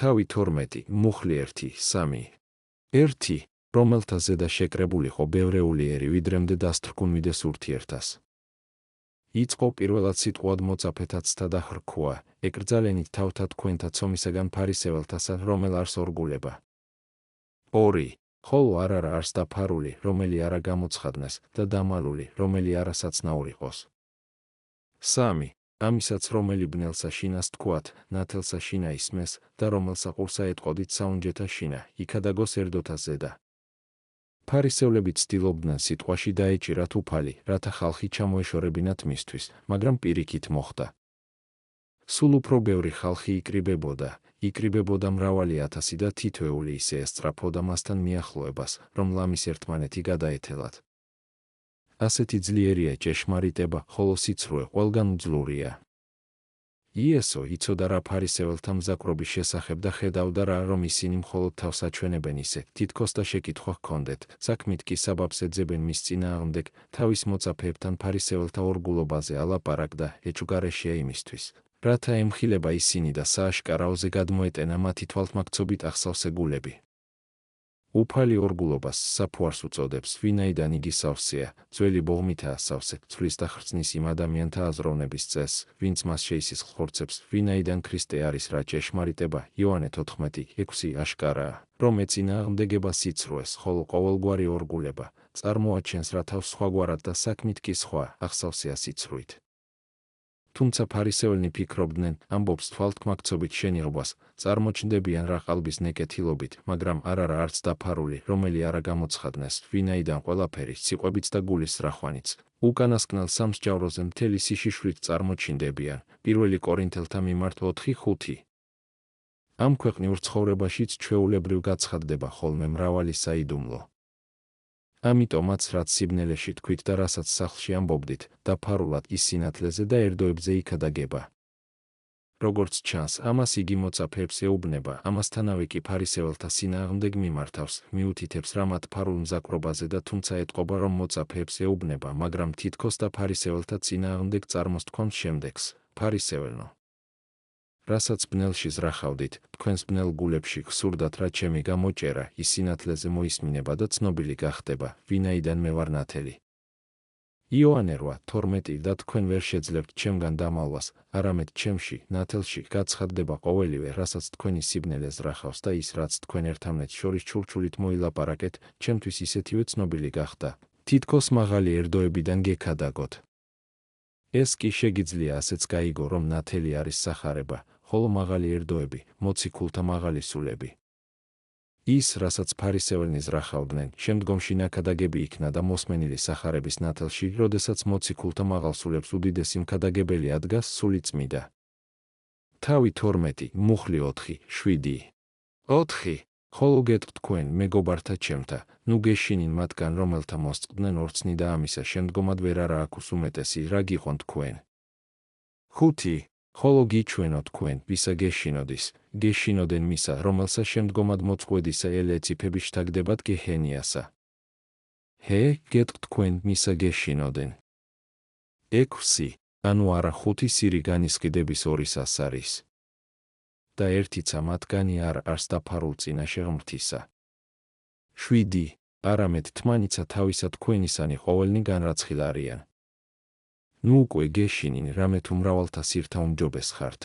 თავი 12, მუხლი 1, 3. 1, რომელთა ზედა შეკრებულიყო ბევრეულიერი ვიდრემდე დასთრგუნვიდეს ურთიერთას. იწყო პირველად სიტყვად მოწაფეთაცთა და ხრქვა, ეკრძალენით თავთა თქვენთა ცომისაგან ფარისეველთასა, რომელ არს ორგულება. 2, ხოლო არა არს დაფარული, რომელი არა გამოცხადნეს, და დამალული, რომელი არა საცნაურიყოს. 3, ამისაც რომელი ბნელსა შინას თქვათ, ნათელსა შინა ისმეს, და რომელსა ყურსა ეტყოდით საუნჯეთა შინა, იქადაგოს ერდოთა ზედა. ფარისევლები ცდილობდნენ სიტყვაში დაეჭირათ უფალი, რათა ხალხი ჩამოეშორებინათ მისთვის, მაგრამ პირიქით მოხდა. სულ უფრო ბევრი ხალხი იკრიბებოდა მრავალი ათასი და თითოეული ისე ესწრაფოდა მასთან მიახლოებას, რომ ლამის ერთმანეთი გადაეთელათ. ასეთი ძლიერია ჭეშმარიტება, ხოლო სიცრუე ყველგან უძლურია. იესო იცოდა რა ფარისეველთა მზაკრობის შესახებ და ხედავდა რა, რომ ისინი მხოლოდ თავს აჩვენებენ ისე, თითქოს და შეკითხვა ჰქონდეთ, საქმით კი საბაბს ეძებენ მის წინააღმდეგ, თავის მოწაფეებთან ფარისეველთა ორგულობაზე ალაპარაკდა, ეჭვგარეშეა იმისთვის, რათა ემხილება ისინი და სააშკარაოზე გადმოეტენა მათი თვალთმაქცობით ახსავსე გულები. უფალი ორგულობას საფუარს უწოდებს, ვინაიდან იგი სავსეა, ძველი ბოღმითაა სავსე, ცვლის და ხრწნის იმ ადამიანთა აზროვნების წესს, ვინც მას შეისისხლხორცებს, ვინაიდან ქრისტე არის რა ჭეშმარიტება, იოანე 14:6 აშკარაა, რომ ეწინააღმდეგება სიცრუეს, ხოლო ყოველგვარი ორგულება წარმოაჩენს რა თავს სხვაგვარად და საქმით კი სხვა, ახსავსეა სიცრუით. თუმცა ფარისეველნი ფიქრობდნენ, ამბობს თვალთქმაქცობით შენიღბას, წარმოჩნდებიან რა ყალბის ნეკეთილობით, მაგრამ არა არც დაფარული, რომელი არა გამოცხადნეს, ვინაიდან ყველაფერი, სიყვებიც და გულის რახვანიც, უკანასკნელ სამსჯავროზე მთელი სიშიშვით წარმოჩინდებიან. 1 კორინთელთა მიმართ 4:5. ამ ქვეყნიურ ცხოვრებაშიც ჩვეულებრივ გაცხადდება ხოლმე მრავალი საიდუმლო. ამიტომაც რაც სიბნელეში თქვით და რასაც სახლში ამბობდით, დაფარულად ის სინათლეზე და ერდოებზე იქადაგება. როგორც ჩანს, ამას იგი მოწაფეებს ეუბნება, ამასთანავე კი ფარისეველთა წინააღმდეგ მიმართავს, მიუთითებს რა მათ ფარულ მზაკრობაზე და თუმცა ეტყობა, რომ მოწაფეებს ეუბნება, მაგრამ თითქოს და ფარისეველთა წინააღმდეგ წარმოსთქვამს შემდეგს, ფარისეველნო. რასაც ბნელში ზრახავდით, თქვენს ბნელ გულებში გსურდათ რა ჩემი გამოჭერა, ის სინათლეზე მოისმინება და ცნობილი გახდება, ვინაიდან მე ვარ ნათელი. იოანე 8:12 და თქვენ ვერ შეძლებთ ჩემგან დამალვას, არამედ ჩემში, ნათელში, გაცხადდება ყოველივე, რასაც თქვენი სიბნელე ზრახავს და ის, რაც თქვენ ერთმანეთს შორის ჩურჩულით მოილაპარაკეთ, ჩემთვის ისეთივე ცნობილი გახდა, თითქოს მაღალი ერდოებიდან გექადაგოთ. ეს კი შეგიძლია ასეც გაიგო, რომ ნათელი არის სახარება, ხოლო მაღალი ერდოები, მოციქულთა მაღალი სულები. ის, რასაც ფარისეველნი ზრახავდნენ, შემდგომში ნაქადაგები იქნა და მოსმენილი სახარების ნათელში, როდესაც მოციქულთა მაღალსულებს უდიდესი მქადაგებელი ადგას სული წმიდა. თავი 12, მუხლი 4:7. 4. ხოლო გეტყვით თქვენ, მეგობართა ჩემთა, ნუ გეშინინ მათგან, რომელთა მოსწყდნენ ორცნი და ამისა შემდგომად ვერ არა აქვს უმეტესი, რა გიყვონ თქვენ. 5. ხოლო გიჩვენო თქვენ, ვისა გეშინოდის, გეშინოდენ მისა, რომელსა შემდგომად მოწყვედისა ელეციფები შთაგდებათ გეჰენიასა. გეტყვით თქვენ, მისა გეშინოდენ. 6. ანუ არა 5 სირი განისყიდების 200 არის. და ერთიცა მათგანი არ არს დაფარულ წინაშე ღმრთისა. 7. არამედ თმანიცა თავისა თქვენისანი ყოველნი განრაცხილ არიან. ნუ უკვე გეშინინ, რამე თუ მრავალთა სირთა უმჯობეს ხართ.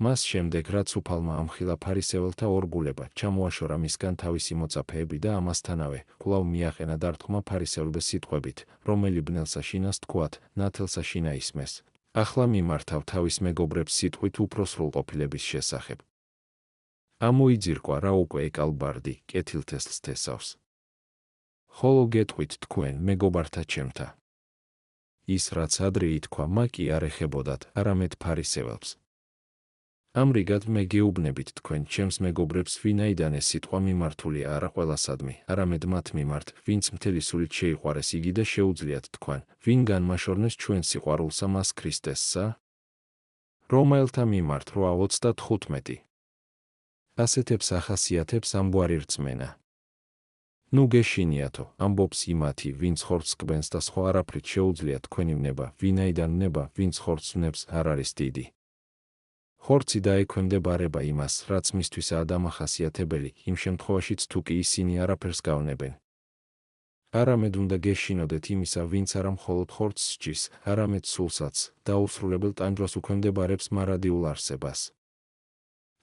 მას შემდეგ რაც უფალმა ამხილა ფარისეველთა ორგულება, ჩამოაშორა მისგან თავისი მოწაფეები და ამასთანავე, კვლავ მიაყენა დარტყმა ფარისევლების სიტყვებით, რომელი ბნელსა შინას თქვათ, ნათელსა შინა ისმეს. ახლა მიმართავ თავის მეგობრებს სიტყვით უფრო სრულყოფილების შესახებ. ამოიძირკვა რა უკვე ეკალბარდი, კეთილთესლს თესავს. ხოლო გეტყვით თქვენ, მეგობართა ჩემთა. ის რაც ადრე ითქვა, მა კი არ ეხებოდათ, არამედ ფარისეველს. ამრიგად მე გეუბნებით თქვენ ჩემს მეგობრებს, ვინაიდან ეს სიტყვა მიმართულია არა ყველასადმი, არამედ მათ მიმართ, ვინც მთელი სულით შეიყვარეს იგი და შეუძლიათ თქვენ, ვინ განმაშორნეს ჩვენ სიყვარულსა მას ქრისტესსა? რომაელთა მიმართ 8:35. ასეთებს ახასიათებს ამგვარი რწმენა. ნუ გეშინიათო, ამბობს იმათი, ვინც ხორცს კბენს და სხვა არაფრით შეუძლიათ თქვენი ვნება, ვინაიდან ვნება, ვინც ხორცს ვნებს, არ არის დიდი. ხორცი დაექვემდებარება იმას, რაც მისთვისაა დამახასიათებელი, იმ შემთხვევაშიც თუ კი ისინი არაფერს გავნებენ. არამედ უნდა გეშინოდეთ იმისა, ვინც არა მხოლოდ ხორცს სჯის, არამედ სულსაც, დაუსრულებელ ტანჯვას უქვემდებარებს მარადიულ არსებას.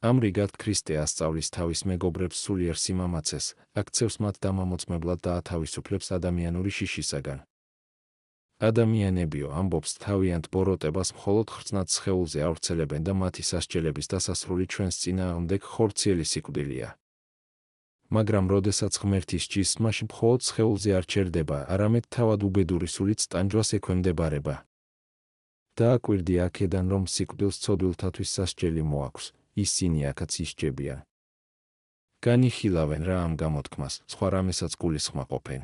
ამრიგად ქრისტე ასწავლის თავის მეგობრებს სულიერ სიმამაცეს, აქცევს მათ დამამოწმებლად და ათავისუფლებს ადამიანური შიშისაგან. ადამიანებიო, ამბობს თავიანთ ბოროტებას მხოლოდ ხრწნად სხეულზე ავრცელებენ და მათი სასჯელების დასასრული ჩვენს წინააღმდეგ ხორციელი სიკვდილია. მაგრამ როდესაც ღმერთი სჯის, მაშინ მხოლოდ სხეულზე არ ჩერდება, არამედ თავად უბედური სულიც ტანჯვას ექვემდებარება. დააკვირდი აქედან, რომ სიკვდილს ცოდვილთათვის სასჯელი მოაქვს, ისინი აქაც ისჯებიან. განიხილავენ რა ამ გამოთქმას, სხვა რამესაც გულისხმაყოფენ.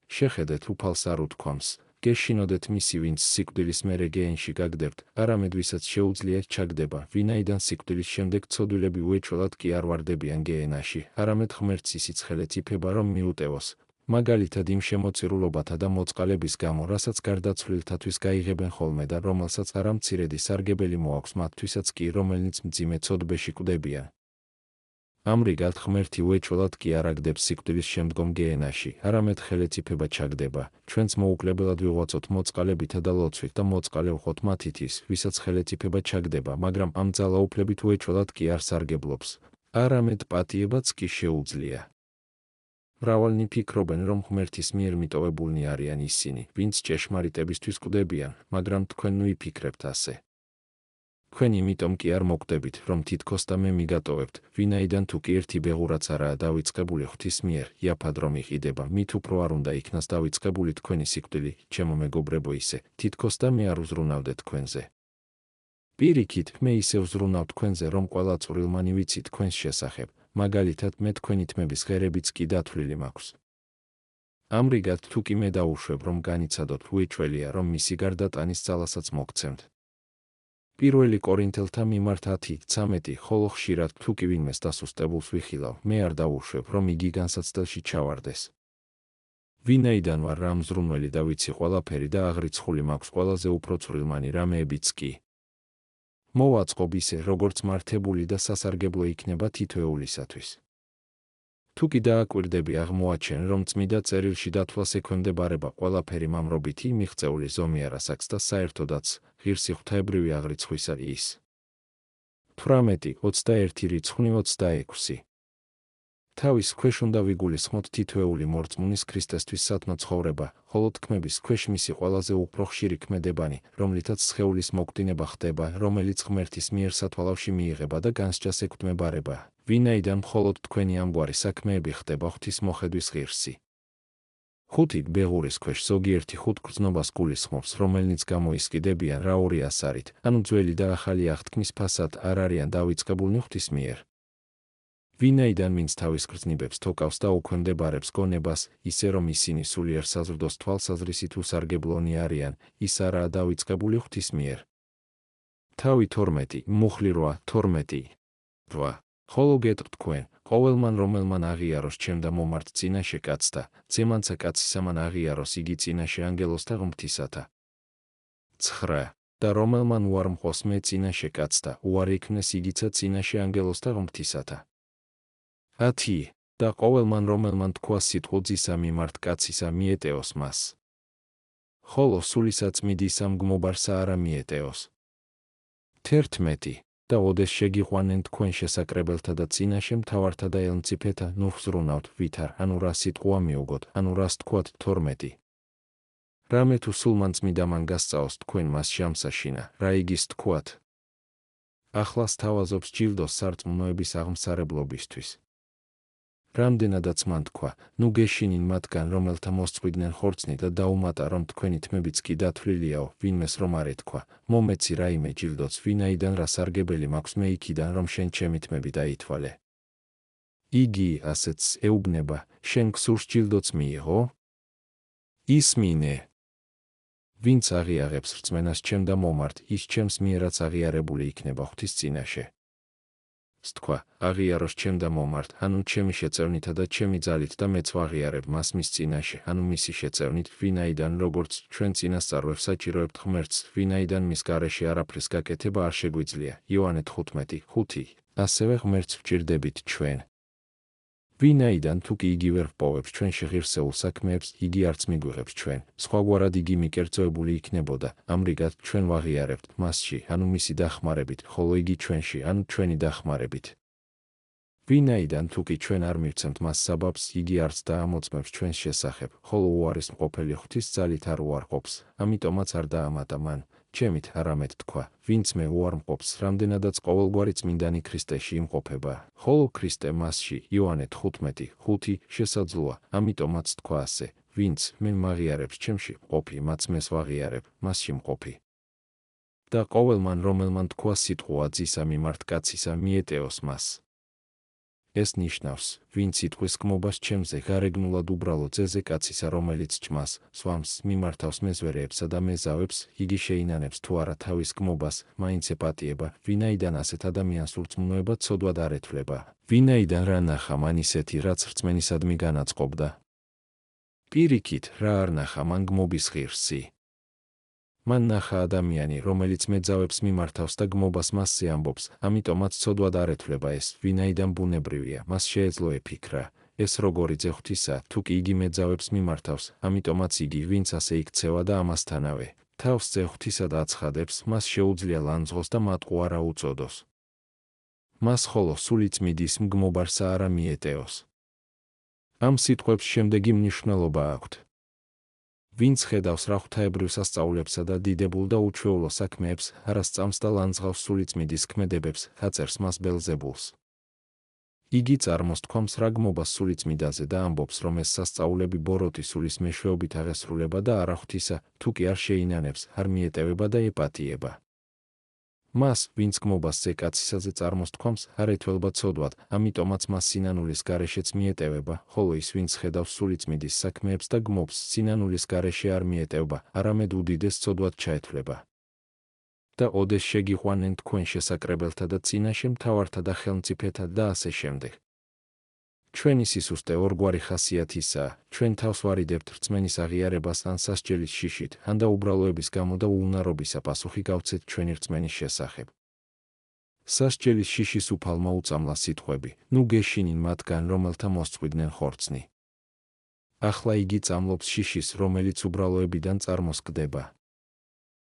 შეხედეთ უფალს არ უთქვამს, გეშინოდეთ მისი, ვინც სიკვდილის მერე გეენში გაგდებთ, არამედ ვისაც შეუძლია ჩაგდება, ვინაიდან სიკვდილის შემდეგ ცოდვილები უეჭველად კი არ ვარდებიან გეენაში, არამედ ღმერთს სიცხელეც იფება, რომ მიუტევოს, მაგალითად იმ შემოწირულობათა და მოწყალების გამო, რასაც გარდაცვლილთათვის გაიღებენ ხოლმე და რომელსაც არა მცირედი სარგებელი მოაქვს მათთვისაც კი, რომელნიც მძიმე ცოდვაში კვდებიან. ამრიგად ღმერთი უეჭველად კი არ აგდებს სიკვდილის შემდგომ გეენაში, არამედ ხელეც იფება ჩაგდება, ჩვენც მოუკლებელად ვიღვაწოთ მოწყალებითა და ლოცვით და მოწყალე ვხოთ მათითის, ვისაც ხელეც იფება ჩაგდება, მაგრამ ამ ძალაუფლებით უეჭველად კი არ სარგებლობს, არამედ პატიებაც კი შეუძლია. მრავალნი ფიქრობენ, რომ ღმერთის მიერ მიტოვებულნი არიან ისინი, ვინც ჭეშმარიტებისთვის კვდებიან, მაგრამ თქვენ ნუ იფიქრებთ ასე. თქვენ იმიტომ კი არ მოკვდებით, რომ თითქოს და მე მიგატოვებთ, ვინაიდან თუ კი ერთი ბეღურაც არაა დავიწყებული ღვთის მიერ, იაფად რომ იყიდება, მით უფრო არ უნდა იქნას დავიწყებული თქვენი სიკვდილი, ჩემო მეგობრებო ისე, თითქოს და მე არ უზრუნავდე თქვენზე. პირიქით, მე ისე ვზრუნავ თქვენზე, რომ ყველა წვრილმანი ვიცი თქვენს შესახებ, მაგალითად მე თქვენი თმების ღერებიც კი დათვლილი მაქვს. ამრიგად თუ კი მე დავუშვებ, რომ განიცადოთ, უეჭველია, რომ მისი გარდატანის ძალასაც მოგცემთ. პირველი კორინთელთა მიმართ 10:13, ხოლო ხშირად თუ კი ვინმეს დასუსტებულს ვიხილავ, მე არ დავუშვებ, რომ იგი განსაცდელში ჩავარდეს. ვინაიდან ვარ რა მზრუნველი და ვიცი ყველაფერი და აღრიცხული მაქვს ყველაზე უფრო წვრილმანი რამეებიც კი. მოვაწყობ ისე, როგორც მართებული და სასარგებლო იქნება თითოეულისათვის. თუ კი დააკვირდები აღმოაჩენ, რომ წმიდა წერილში დათვლას ექვემდებარება ყველაფერი მამრობითი მიღწეული ზომიერას აქვს და საერთოდაც ღირსი ღვთაებრივი აღრიცხვისა ის. 18, 21 რიცხვი 26. თავის ქვეშ უნდა ვიგულისხმოთ თითოეული მორწმუნის ქრისტესთვის სათნო ცხოვრება, ხოლო თქმების ქვეშ მისი ყველაზე უფრო ხშირი ქმედებანი, რომლითაც სხეულის მოკვდინება ხდება, რომელიც ღმერთის მიერ სათვალავში მიიღება და განსჯას ექვემდებარება, ვინაიდან მხოლოდ თქვენი ამგვარი საქმეები ხდება ღვთის მოხედვის ღირსი. 5 ბეღურის ქვეშ ზოგიერთი ხუთგრძნობას გულისხმობს, რომელნიც გამოისყიდებიან რა ორი ასარით, ანუ ძველი და ახალი აღთქმის ფასად არ არიან დავიწყებულნი ღვთის მიერ. ვინაიდან ვინც თავის გრძნიბებს თოკავს და უქვემდებარებს გონებას, ისე რომ ისინი სულიერ საზრდოს თვალსაზრისით უსარგებლონი არიან, ის არაა დავიწყებული ღვთის მიერ. თავი 12, მუხლი 8, 12. ხოლო გეტყვით თქვენ, ყოველმან რომელმან აღიაროს ჩემ და მომართ წინაშე კაცთა, ძემანცა კაცისამან აღიაროს იგი წინაშე ანგელოსთა ღმრთისათა. 9 და რომელმან უარმხოს მე წინაშე კაცთა, უარი იქნეს იგიცა წინაშე ანგელოსთა ღმრთისათა. 10 და ყოველმან რომელმან თქვა სიტყუძისა მიმართ კაცისა მიეტეოს მას. ხოლო სულისაწმიდისა მგმობარსა არა მიეტეოს. 11 და ოდეს შეგიყვანენ თქვენ შესაკრებელთა და წინაშე მთავართა და ელმწიფეთა, ნუ ვზრუნავთ ვითარ, ანუ რა სიტყვა მიუგოთ, ანუ რას თქვათ. 12 რამე თუ სულ მან წმიდამან გასწაოს თქვენ მას შამსაშინა, რა იგის თქვათ. ახლას თავაზობს ჯილდოს სარწმუნოების აღმსარებლობისთვის. რამდენადაც მან თქვა, ნუ გეშინინ მათგან, რომელთა მოსწყვიდნენ ხორცნი და დაუმატა, რომ თქვენი თმებიც კი დათვლილიაო, ვინმეს რომ არ ეთქვა, მომეცი რაიმე ჯილდოც, ვინაიდან რა სარგებელი მაქვს მე იქიდან, რომ შენ ჩემი თმები დაითვალე. იგი ასეც ეუბნება, შენ გსურს ჯილდოც მიიღო? ისმინე. ვინც აღიარებს რწმენას ჩემ და მომართ, ის ჩემს მიერაც აღიარებული იქნება ღვთის წინაშე. თქვა, აღიაროს ჩემ და მომართ, ანუ ჩემი შეწევნითა და ჩემი ძალით და მეც ვაღიარებ მას მის წინაშე, ანუ მისი შეწევნით, ვინაიდან როგორც ჩვენ წინასწარვებს საჭიროებთ ღმერთს, ვინაიდან მის გარეშე არაფრის გაკეთება არ შეგვიძლია. იოანე 15:5. ასევე ღმერთს ვჭირდებით ჩვენ. ვინაიდან თუ კი იგი ვერ ვპოვებს ჩვენში ღირსეულ საქმეებს, იგი არც მიგვიღებს ჩვენ. სხვაგვარად იგი მიკერძოებული იქნებოდა, ამრიგად ჩვენ ვაღიარებთ მასში, ანუ მისი დახმარებით, ხოლო იგი ჩვენში, ანუ ჩვენი დახმარებით. ვინაიდან თუ კი ჩვენ არ მივცემთ მას საბაბს, იგი არც დაამოწმებს ჩვენს შესახებ, ხოლო უარის მყოფელი ღვთის ძალით არ უარყოფს, ამიტომაც არ დაამატა მან. ჩემით არამედ თქვა, ვინც მე უარმყოფს, რამდენადაც ყოველგვარი წმინდანი ქრისტეში იმყოფება, ხოლო ქრისტე მასში. იოანე 15:5 შესაძლოა, ამიტომაც თქვა ასე, ვინც მე მაღიარებს ჩემში მყოფი, მაც მეს ვაღიარებ, მასში მყოფი. და ყოველმან რომელმან თქვა სიტყვა ძისა მიმართ კაცისა მიეტეოს მას. ეს ნიშნავს, ვინც სიტყვის გმობას ჩემზე გარეგნულად უბრალო ძეზე კაცისა, რომელიც ჭმას, სვამს, მიმართავს მეზვერეებსა და მეზავებს, იგი შეინანებს თუ არა თავის გმობას, მაინც ეპატიება, ვინაიდან ასეთ ადამიანს ურწმუნოება ცოდვად არ ეთვლება. ვინაიდან რა ნახა მან ისეთი, რაც რწმენისადმი განაწყობდა. პირიქით, რა არ ნახა მან გმობის ღირსი. მან ნახა ადამიანი, რომელიც მეძავებს მიმართავს და გმობას მასზე ამბობს, ამიტომაც ცოდვად არ ეთვლება ეს, ვინაიდან ბუნებრივია, მას შეეძლო ეფიქრა, ეს როგორი ძე ღვთისა, თუ კი იგი მეძავებს მიმართავს, ამიტომაც იგი, ვინც ასე იქცევა და ამასთანავე, თავს ძე ღვთისად აცხადებს, მას შეუძლია ლანძღოს და მატყუ არა უწოდოს. მას ხოლო სულიწმიდის მგმობარსა არა მიეტეოს. ამ სიტყვებს შემდეგი მნიშვნელობა აქვთ. ვინც ხედავს რა ღვთაებრივ სასწაულებსა და დიდებულ და უჩვეულო საქმეებს, არა სწამს და ლანძღავს სულიწმიდის ქმედებებს, აწერს მას ბელზებულს. იგი წარმოსთქვამს რა გმობას სულიწმიდაზე და ამბობს, რომ ეს სასწაულები ბოროტი სულის მეშვეობით აღესრულება და არა ღვთისა, თუ კი არ შეინანებს, არ მიეტევება და ეპატიება. მას, ვინც გმობას ძე კაცისაზე წარმოსთქვამს, არ ეთველება ცოდვად, ამიტომაც მას სინანულის გარეშეც მიეტევება, ხოლო ის, ვინც ხედავს სულიწმიდის საქმეებს და გმობს, სინანულის გარეშე არ მიეტევება, არამედ უდიდეს ცოდვად ჩაეთვლება. და ოდეს შეგიყვანენ თქვენ შესაკრებელთა და წინაშე მთავართა და ხელმწიფეთა და ასე შემდეგ. ჩვენი სისუსტე ორგვარი ხასიათისაა, ჩვენ თავს ვარიდებთ რწმენის აღიარებას ან სასჯელის შიშით, ან და უბრალოების გამო და უუნარობისა პასუხი გავცეთ ჩვენი რწმენის შესახებ. სასჯელის შიშის უფალმა უწამლა სიტყვები, ნუ გეშინინ მათგან, რომელთა მოსწყვიდნენ ხორცნი. ახლა იგი წამლობს შიშის, რომელიც უბრალოებიდან წარმოსკდება.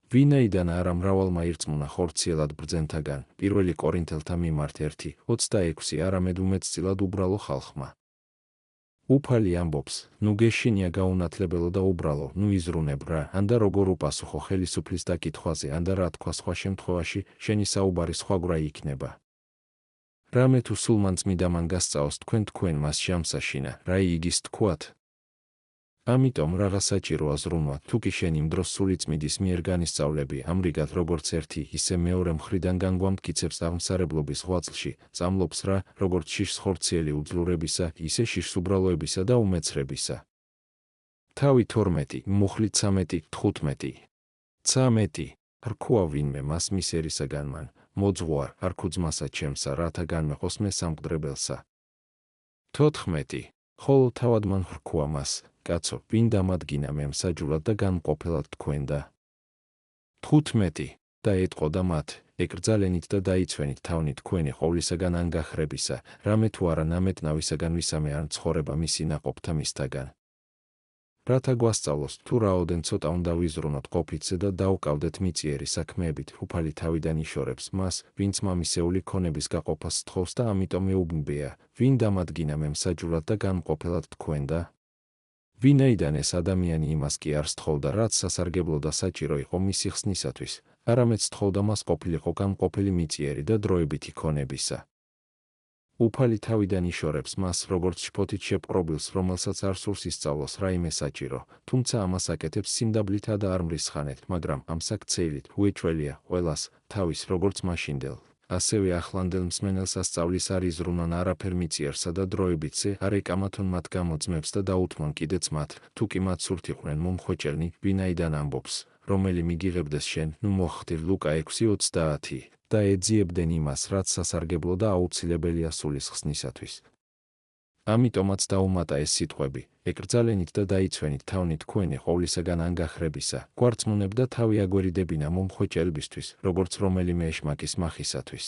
ვინაიდან არა მრავალმა ირწმუნა ხორციელად ბრძენთაგან, 1 კორინთელთა მიმართ 1:26, არამედ უმეტწილად უბრალო ხალხმა. უფალი ამბობს, ნუ გეშინია გაუნათლებელო და უბრალო, ნუ იზრუნებ რა, ან და როგორ უპასუხო ხელისუფლის დაკითხვაზე, ან და რა თქვა სხვა შემთხვევაში, შენი საუბარი სხვაგვარი იქნება. რამე თუ სულ მან წმიდა მან გასწაოს თქვენ მას შემსაშინა, რა იგის თქვათ? ამიტომ რაღა საჭიროა ზრუნვა, თუ კი შენ იმ დროს სულიწმიდის მიერ განისწავლები, ამრიგად როგორც ერთი, ისე მეორე მხრიდან განგვამტკიცებს აღმსარებლობის ღვაწლში, წამლობს რა, როგორც შიშს ხორციელი უძლურებისა, ისე შიშს უბრალოებისა და უმეცრებისა. თავი 12, მუხლი 13:15. 13. რქუა ვინმე მას მის ერისაგან მან, მოძღვარ, არქუ ძმასა ჩემსა, რათა განმეყოს მე სამკვდრებელსა. 14. ხოლო თავად მან რქუა მას, კაცო, ვინ დამადგინა მე მსაჯულად და განმყოფელად თქვენ და 15. და ეტყოდა მათ, ეკრძალენით და დაიცვენით თავნი თქვენი ყოვლისაგან ანგახრებისა, რამე თუ არა ნამეტნავისაგან ვისამე არ ცხოვრება მისი ნაყოფთა მისთაგან. რათა გვასწავლოს, თუ რაოდენ ცოტა უნდა ვიზრუნოთ ყოფითზე და დავკავდეთ მიწიერი საქმეებით, უფალი თავიდან იშორებს მას, ვინც მამისეული ქონების გაყოფას სთხოვს და ამიტომ ეუბნებია, ვინ დამადგინა მე მსაჯულად და განმყოფელად თქვენ და ვინაიდან ეს ადამიანი იმას კი არ სთხოვდა, რაც სასარგებლო და საჭირო იყო მისი ხსნისათვის, არამედ სთხოვდა მას ყოფილიყო განმყოფელი მიწიერი და დროებითი ქონებისა. უფალი თავიდან იშორებს მას, როგორც შფოთით შეპყრობილს, რომელსაც არ სურს ისწავლოს რაიმე საჭირო, თუმცა ამას აკეთებს სიმდაბლითა და არ მრისხანეთ, მაგრამ ამ საქცეილით უეჭველია ყველას, თავის როგორც მაშინდელ, ასევე ახლანდელ მსმენელს ასწავლის არ იზრუნონ არაფერ მიწიერსა და დროებითზე, არ ეკამათონ მათ გამოძმებს და დაუთმონ კიდეც მათ, თუ კი მათ სურთ იყვნენ მომხვეჭელნი, ვინაიდან ამბობს, რომელი მიგიღებდეს შენ, ნუ მოხდիր. ლუკა 6:30. და ეძიებდნენ იმას, რაც სასარგებლო და აუცილებელია სულის ხსნისათვის. ამიტომაც დაუმატა ეს სიტყვები, ეკრძალენით და დაიცვენით თავნი თქვენი ყოვლისაგან ანგახრებისა, გვარწმუნებდა თავი აგვერიდებინა მომხვეჭელებისთვის, როგორც რომელიმე ეშმაკის მახისათვის.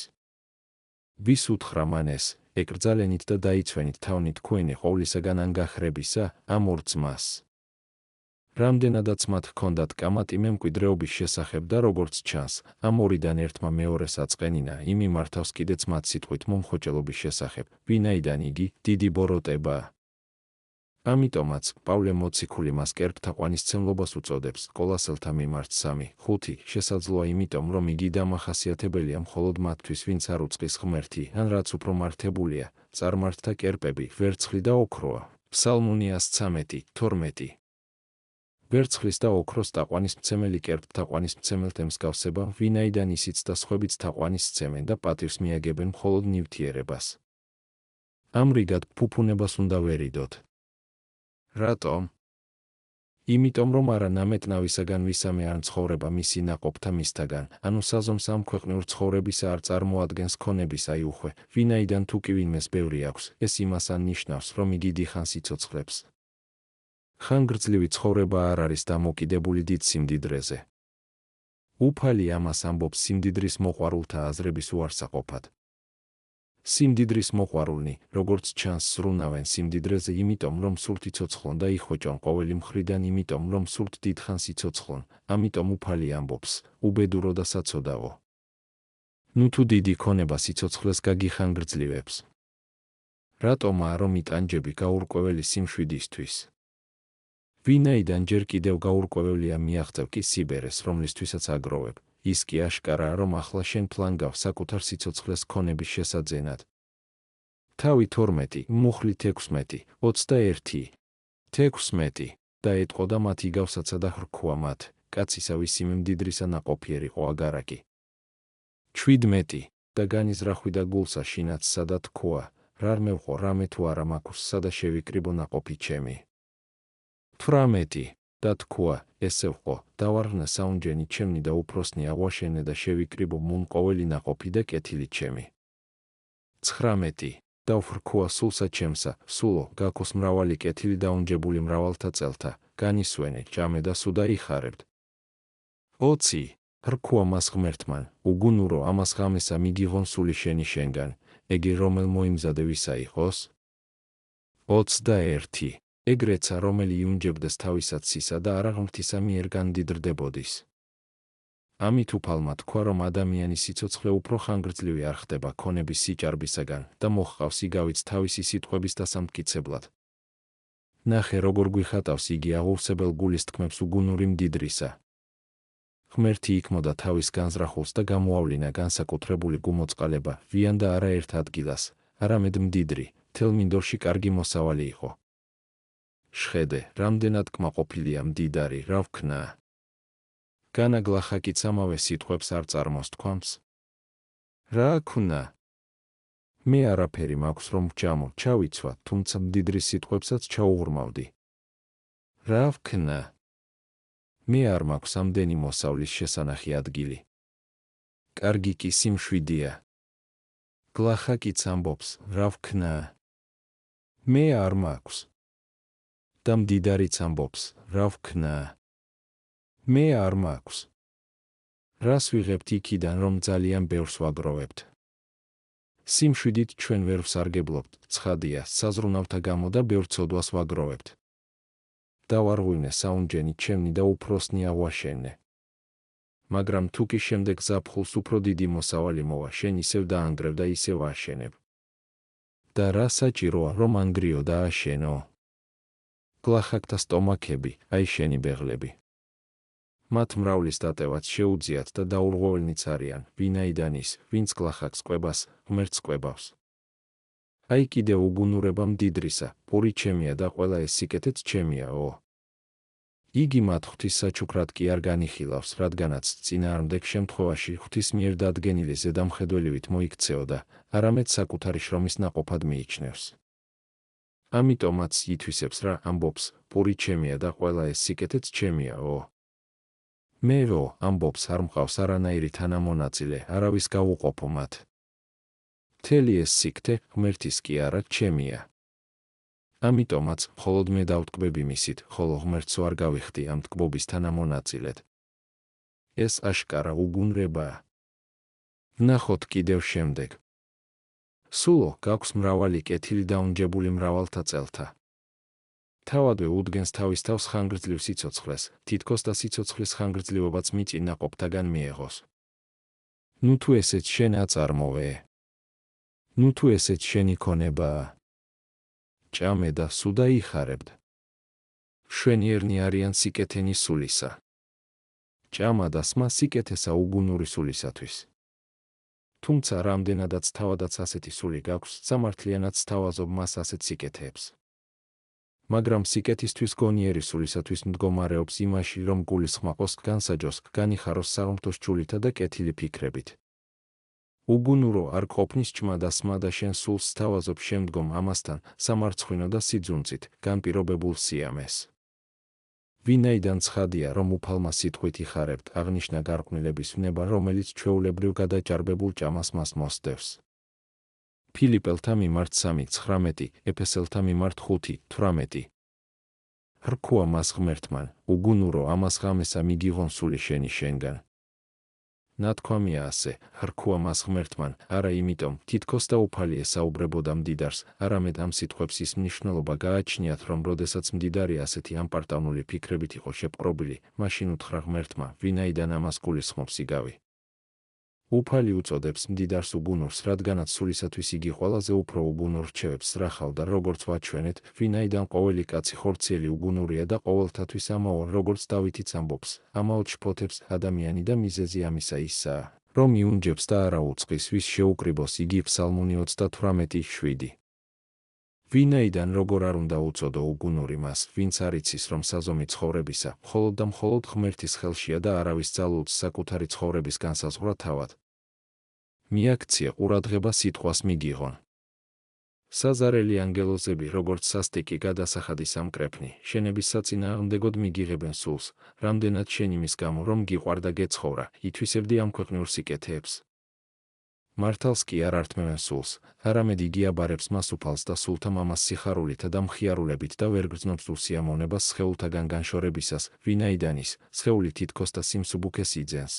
ვის უთხრა მან ეს, ეკრძალენით და დაიცვენით თავნი თქვენი ყოვლისაგან ანგახრებისა, ამ ორ ძმას. რამდენადაც მათ ჰქონდათ კამათი მემკვიდრეობის შესახებ და როგორც ჩანს, ამ ორიდან ერთმა მეორეს აწყენინა იმ იმართავს კიდეც მათ სიტყვით მომხოჭელობის შესახებ, ვინაიდან იგი დიდი ბოროტებაა. ამიტომაც პავლე მოციქული მას კერპთაყვანისმცემლობას უწოდებს კოლასელთა მიმართ 3:5 შესაძლოა იმიტომ, რომ იგი დამახასიათებელია მხოლოდ მათთვის, ვინც არ უწყის ღმერთი, ან რაც უფრო მართებულია, წარმართთა კერპები, ვერცხლი და ოქროა. ფსალმუნიას 13:12. ვერცხლის და ოქროს თაყვანისმცემელი კერპთაყვანისმცემელთა მსგავსება, ვინაიდან ისიც და სხვებიც თაყვანისცემენ და პატივს მიაგებენ მხოლოდ ნივთიერებას. ამრიგად ფუფუნებას უნდა ვერიდოთ. რატომ? იმიტომ რომ არა ნამეტნავისაგან ვისამე არ ცხოვრება მისი ნაყოფთა მისთაგან, ანუ საზომს ამ ქვეყნიურ ცხოვრებისა არ წარმოადგენს ქონების აიუხვე, ვინაიდან თუ კი ვინმეს ბევრი აქვს, ეს იმას ანიშნავს, რომ იგი დიდხანს იცოცხლებს. ხანგრძლივი ცხოვრება არ არის დამოკიდებული დიდ სიმდიდრეზე. უფალი ამას ამბობს სიმდიდრის მოყვარულთა აზრების უარსაყოფად. სიმდიდრის მოყვარულნი, როგორც ჩანს, სრულნავენ სიმდიდრეზე იმიტომ, რომ სურთ იცოცხლონ და იხოჭონ ყოველი მხრიდან იმიტომ, რომ სურთ დიდხანს იცოცხლონ, ამიტომ უფალი ამბობს, უბედურო და საცოდავო. ნუ თუ დიდი ქონება სიცოცხლეს გაგიხანგრძლივებს. რატომაა რომ იტანჯები გაურკვეველი სიმშვიდისთვის? ვინაიდან ჯერ კიდევ გაურკვეველია მიაღწევ კი სიბერეს, რომლისთვისაც აგროვებ, ის კი აშკარაა, რომ ახლა შენ ფლანგავ საკუთარ სიცოცხლეს ქონების შესაძენად. თავი 12, მუხლი 16, 21, 16 და ეტყო და მათ იგავსაცა და ხრქვა მათ, კაცისა ვისი მემდიდრისა ნაყოფიერიყო აგარაკი. 17 და განიზრახვი და გულსა შინაც სადა თქვა, რა მევყო რამე თუ არა მაქვს სადა შევიკრიბო ნაყოფი ჩემი. 18 და თქვა, ესე ვყო, დავარღნა საუნჯენი ჩემნი და უფროსნი აღვაშენე და შევიკრიბო მუნ ყოველი ნაყოფი და კეთილი ჩემი. 19 და ვხრქვა სულსა ჩემსა, სულო, გაქოს მრავალი კეთილი დაუნჯებული მრავალთა წელთა, განისვენე, ჭამე და სუდა იხარებთ. 20 ხრქვა მას ღმერთმან, უგუნურო ამას ღამესა მიგიღონ სული შენი შენგან, ეგი რომელ მოიმზადე ვისა იყოს? 21 ეგრეცა რომელი იუნჯებდეს თავისაც სისა და არა ღმრთისა მიერ განდიდრდებოდის. ამით უფალმა თქვა, რომ ადამიანის სიცოცხლე უფრო ხანგრძლივი არ ხდება ქონების სიჭარბისაგან და მოჰყავს იგავიც თავისი სიტყვების დასამტკიცებლად. ნახე როგორ გვიხატავს იგი აღურსებელ გულის თქმებს უგუნური მდიდრისა. ღმერთი იქმოდა თავის განზრახულს და გამოავლინა განსაკუთრებული გუმოწყალება, ვიან და არა ერთ ადგილას, არამედ მდიდრი, მთელ მინდორში კარგი მოსავალი იყო. შხედე, რამდენად კმაყოფილია მდიდარი, რა ვქნა. განაგლახაკიც ამავე სიტყვებს არ წარმოსთქვამს. რა ქნა? მე არაფერი მაქვს რომ ვჭამო, ჩავიცვა, თუმცა მდიდრის სიტყვებსაც ჩაუღრმავდი. რა ვქნა? მე არ მაქვს ამდენი მოსავლის შესანახი ადგილი. კარგი კი სიმშვიდეა. გლახაკიც ამბობს, რა ვქნა? მე არ მაქვს. და მდიდარიც ამბობს, რა ვქნა? მე არ მაქვს. რას ვიღებთ იქიდან, რომ ძალიან ბევრს ვაგროვებთ? სიმშვიდით ჩვენ ვერ ვსარგებლობთ, ცხადია, საზრუნავთა გამო და ბევრ ცოდვას ვაგროვებთ. დავარღვინე საუნჯენი ჩემნი და უფროსნი აღვაშენე. მაგრამ თუ კი შემდეგ ზაფხულს უფრო დიდი მოსავალი მოვა, შენ ისევ დაანგრევ და ისევ აშენებ. და რა საჭიროა, რომ ანგრიო და აშენო? გლახაკთა სტომაქები, აი შენი ბეღლები. მათ მრავლის დატევაც შეუძიათ და დაურღვევლნიც არიან, ვინაიდან ის, ვინც გლახაკს კვებას, ღმერთს კვებავს. აი კიდევ უგუნურება მდიდრისა, პური ჩემია და ყველა ეს სიკეთეც ჩემიაო. იგი მათ ღვთის საჩუქრად კი არ განიხილავს, რადგანაც წინააღმდეგ შემთხვევაში ღვთის მიერ დადგენილი ზედამხედველივით მოიქცეოდა, არამედ საკუთარი შრომის ნაყოფად მიიჩნევს. ამიტომაც ითვისებს რა ამბობს, პური ჩემია და ყველა ეს სიკეთეც ჩემიაო. მეო, ამბობს არ მყავს არანაირი თანამონაწილე, არავის გავუყოფო მათ. მთელი ეს სიკეთე ღმერთის კი არა, ჩემია. ამიტომაც მხოლოდ მე დავტკბები მისით, ხოლო ღმერთს არ გავიხდი ამ ტკბობის თანამონაწილედ. ეს აშკარა უგუნრებაა. ვნახოთ კიდევ შემდეგ. სულო გაქვს მრავალი კეთილი დაუნჯებული მრავალთა წელთა. თავადვე უდგენს თავის თავს ხანგრძლივ სიცოცხლეს, თითქოს და სიცოცხლის ხანგრძლივობაც მიწინაყოფთაგან მიეღოს. ნუ თუ ესეც შენ აწარმოვე. ნუ თუ ესეც შენი ქონებაა. ჭამე და სუ დაიხარებდ. მშვენიერნი არიან სიკეთენი სულისა. ჭამა და სმა სიკეთესა უგუნური სულისათვის. თუმცა რამდენადაც თავადაც ასეთი სული გაქვს, სამართლიანად სთავაზობ მას ასეთ სიკეთეებს. მაგრამ სიკეთისთვის გონიერი სულისათვის მდგომარეობს იმაში, რომ გულისხმაყოს, განსაჯოს, განიხაროს საღმრთოს ჭულითა და კეთილი ფიქრებით. უგუნურო არ ყოფნის ჭმა და სმა და შენ სულს სთავაზობ შემდგომ ამასთან, სამარცხვინო და სიძუნწით, განპირობებულ სიამეს. ვინაიდან ცხადია, რომ უფალმა სიტყვით იხარებთ, აღნიშნა გარყვნილების ვნება, რომელიც ჩვეულებრივ გადაჭარბებულ ჭამას მას მოსდევს. ფილიპელთა მიმართ 3:19, ეფესელთა მიმართ 5:18. რქუა მას ღმერთმან, უგუნურო ამას ღამესა მიგიღონ სული შენი შენგან. ნათქვამია ასე, რქუა მას ღმერთმან, არა იმიტომ, თითქოს და უფალი ესაუბრებოდა მდიდარს, არამედ ამ სიტყვებს ის მნიშვნელობა გააჩნიათ, რომ როდესაც მდიდარი ასეთი ამპარტავნული ფიქრებით იყო შეპყრობილი, მაშინ უთხრა ღმერთმა, ვინაიდან ამას გულისხმობს იგავი. უფალი უწოდებს მდიდარს უგუნურს, რადგანაც სულისათვის იგი ყველაზე უფრო უგუნურ რჩევებს ზრახავდა, როგორც ვაჩვენეთ, ვინაიდან ყოველი კაცი ხორციელი უგუნურია და ყოველთათვის ამაო, როგორც დავითიც ამბობს, ამაოდ შფოთებს ადამიანი და მიზეზი ამისა ისაა, რომ იუნჯებს და არა უწყის, ვის შეუკრიბოს იგი ფსალმუნი 38:7. ვინაიდან როგორ არ უნდა უწოდო უგუნური მას, ვინც არ იცის, რომ საზომი ცხოვრებისა, მხოლოდ და მხოლოდ ღმერთის ხელშია და არავის ძალუძს საკუთარი ცხოვრების განსაზღვრა თავად. მიაქცია ყურადღება სიტყვას მიგიღონ. საზარელი ანგელოზები, როგორც სასტიკი გადასახადის ამკრეფნი, შენების საწინააღმდეგოდ მიგიღებენ სულს, რამდენად შენ იმის გამო, რომ გიყვარ და გეცხოვრა, ითვისებდი ამ ქვეყნიურ სიკეთეებს. მართალს კი არ ართმევენ სულს, არამედ იგი აბარებს მას უფალს და სულთა მამას სიხარულითა და მხიარულებით და ვერ გრძნობს სულსიამოვნებას სხეულთაგან განშორებისას, ვინაიდან ის, სხეული თითქოს და სიმსუბუქეს იძენს.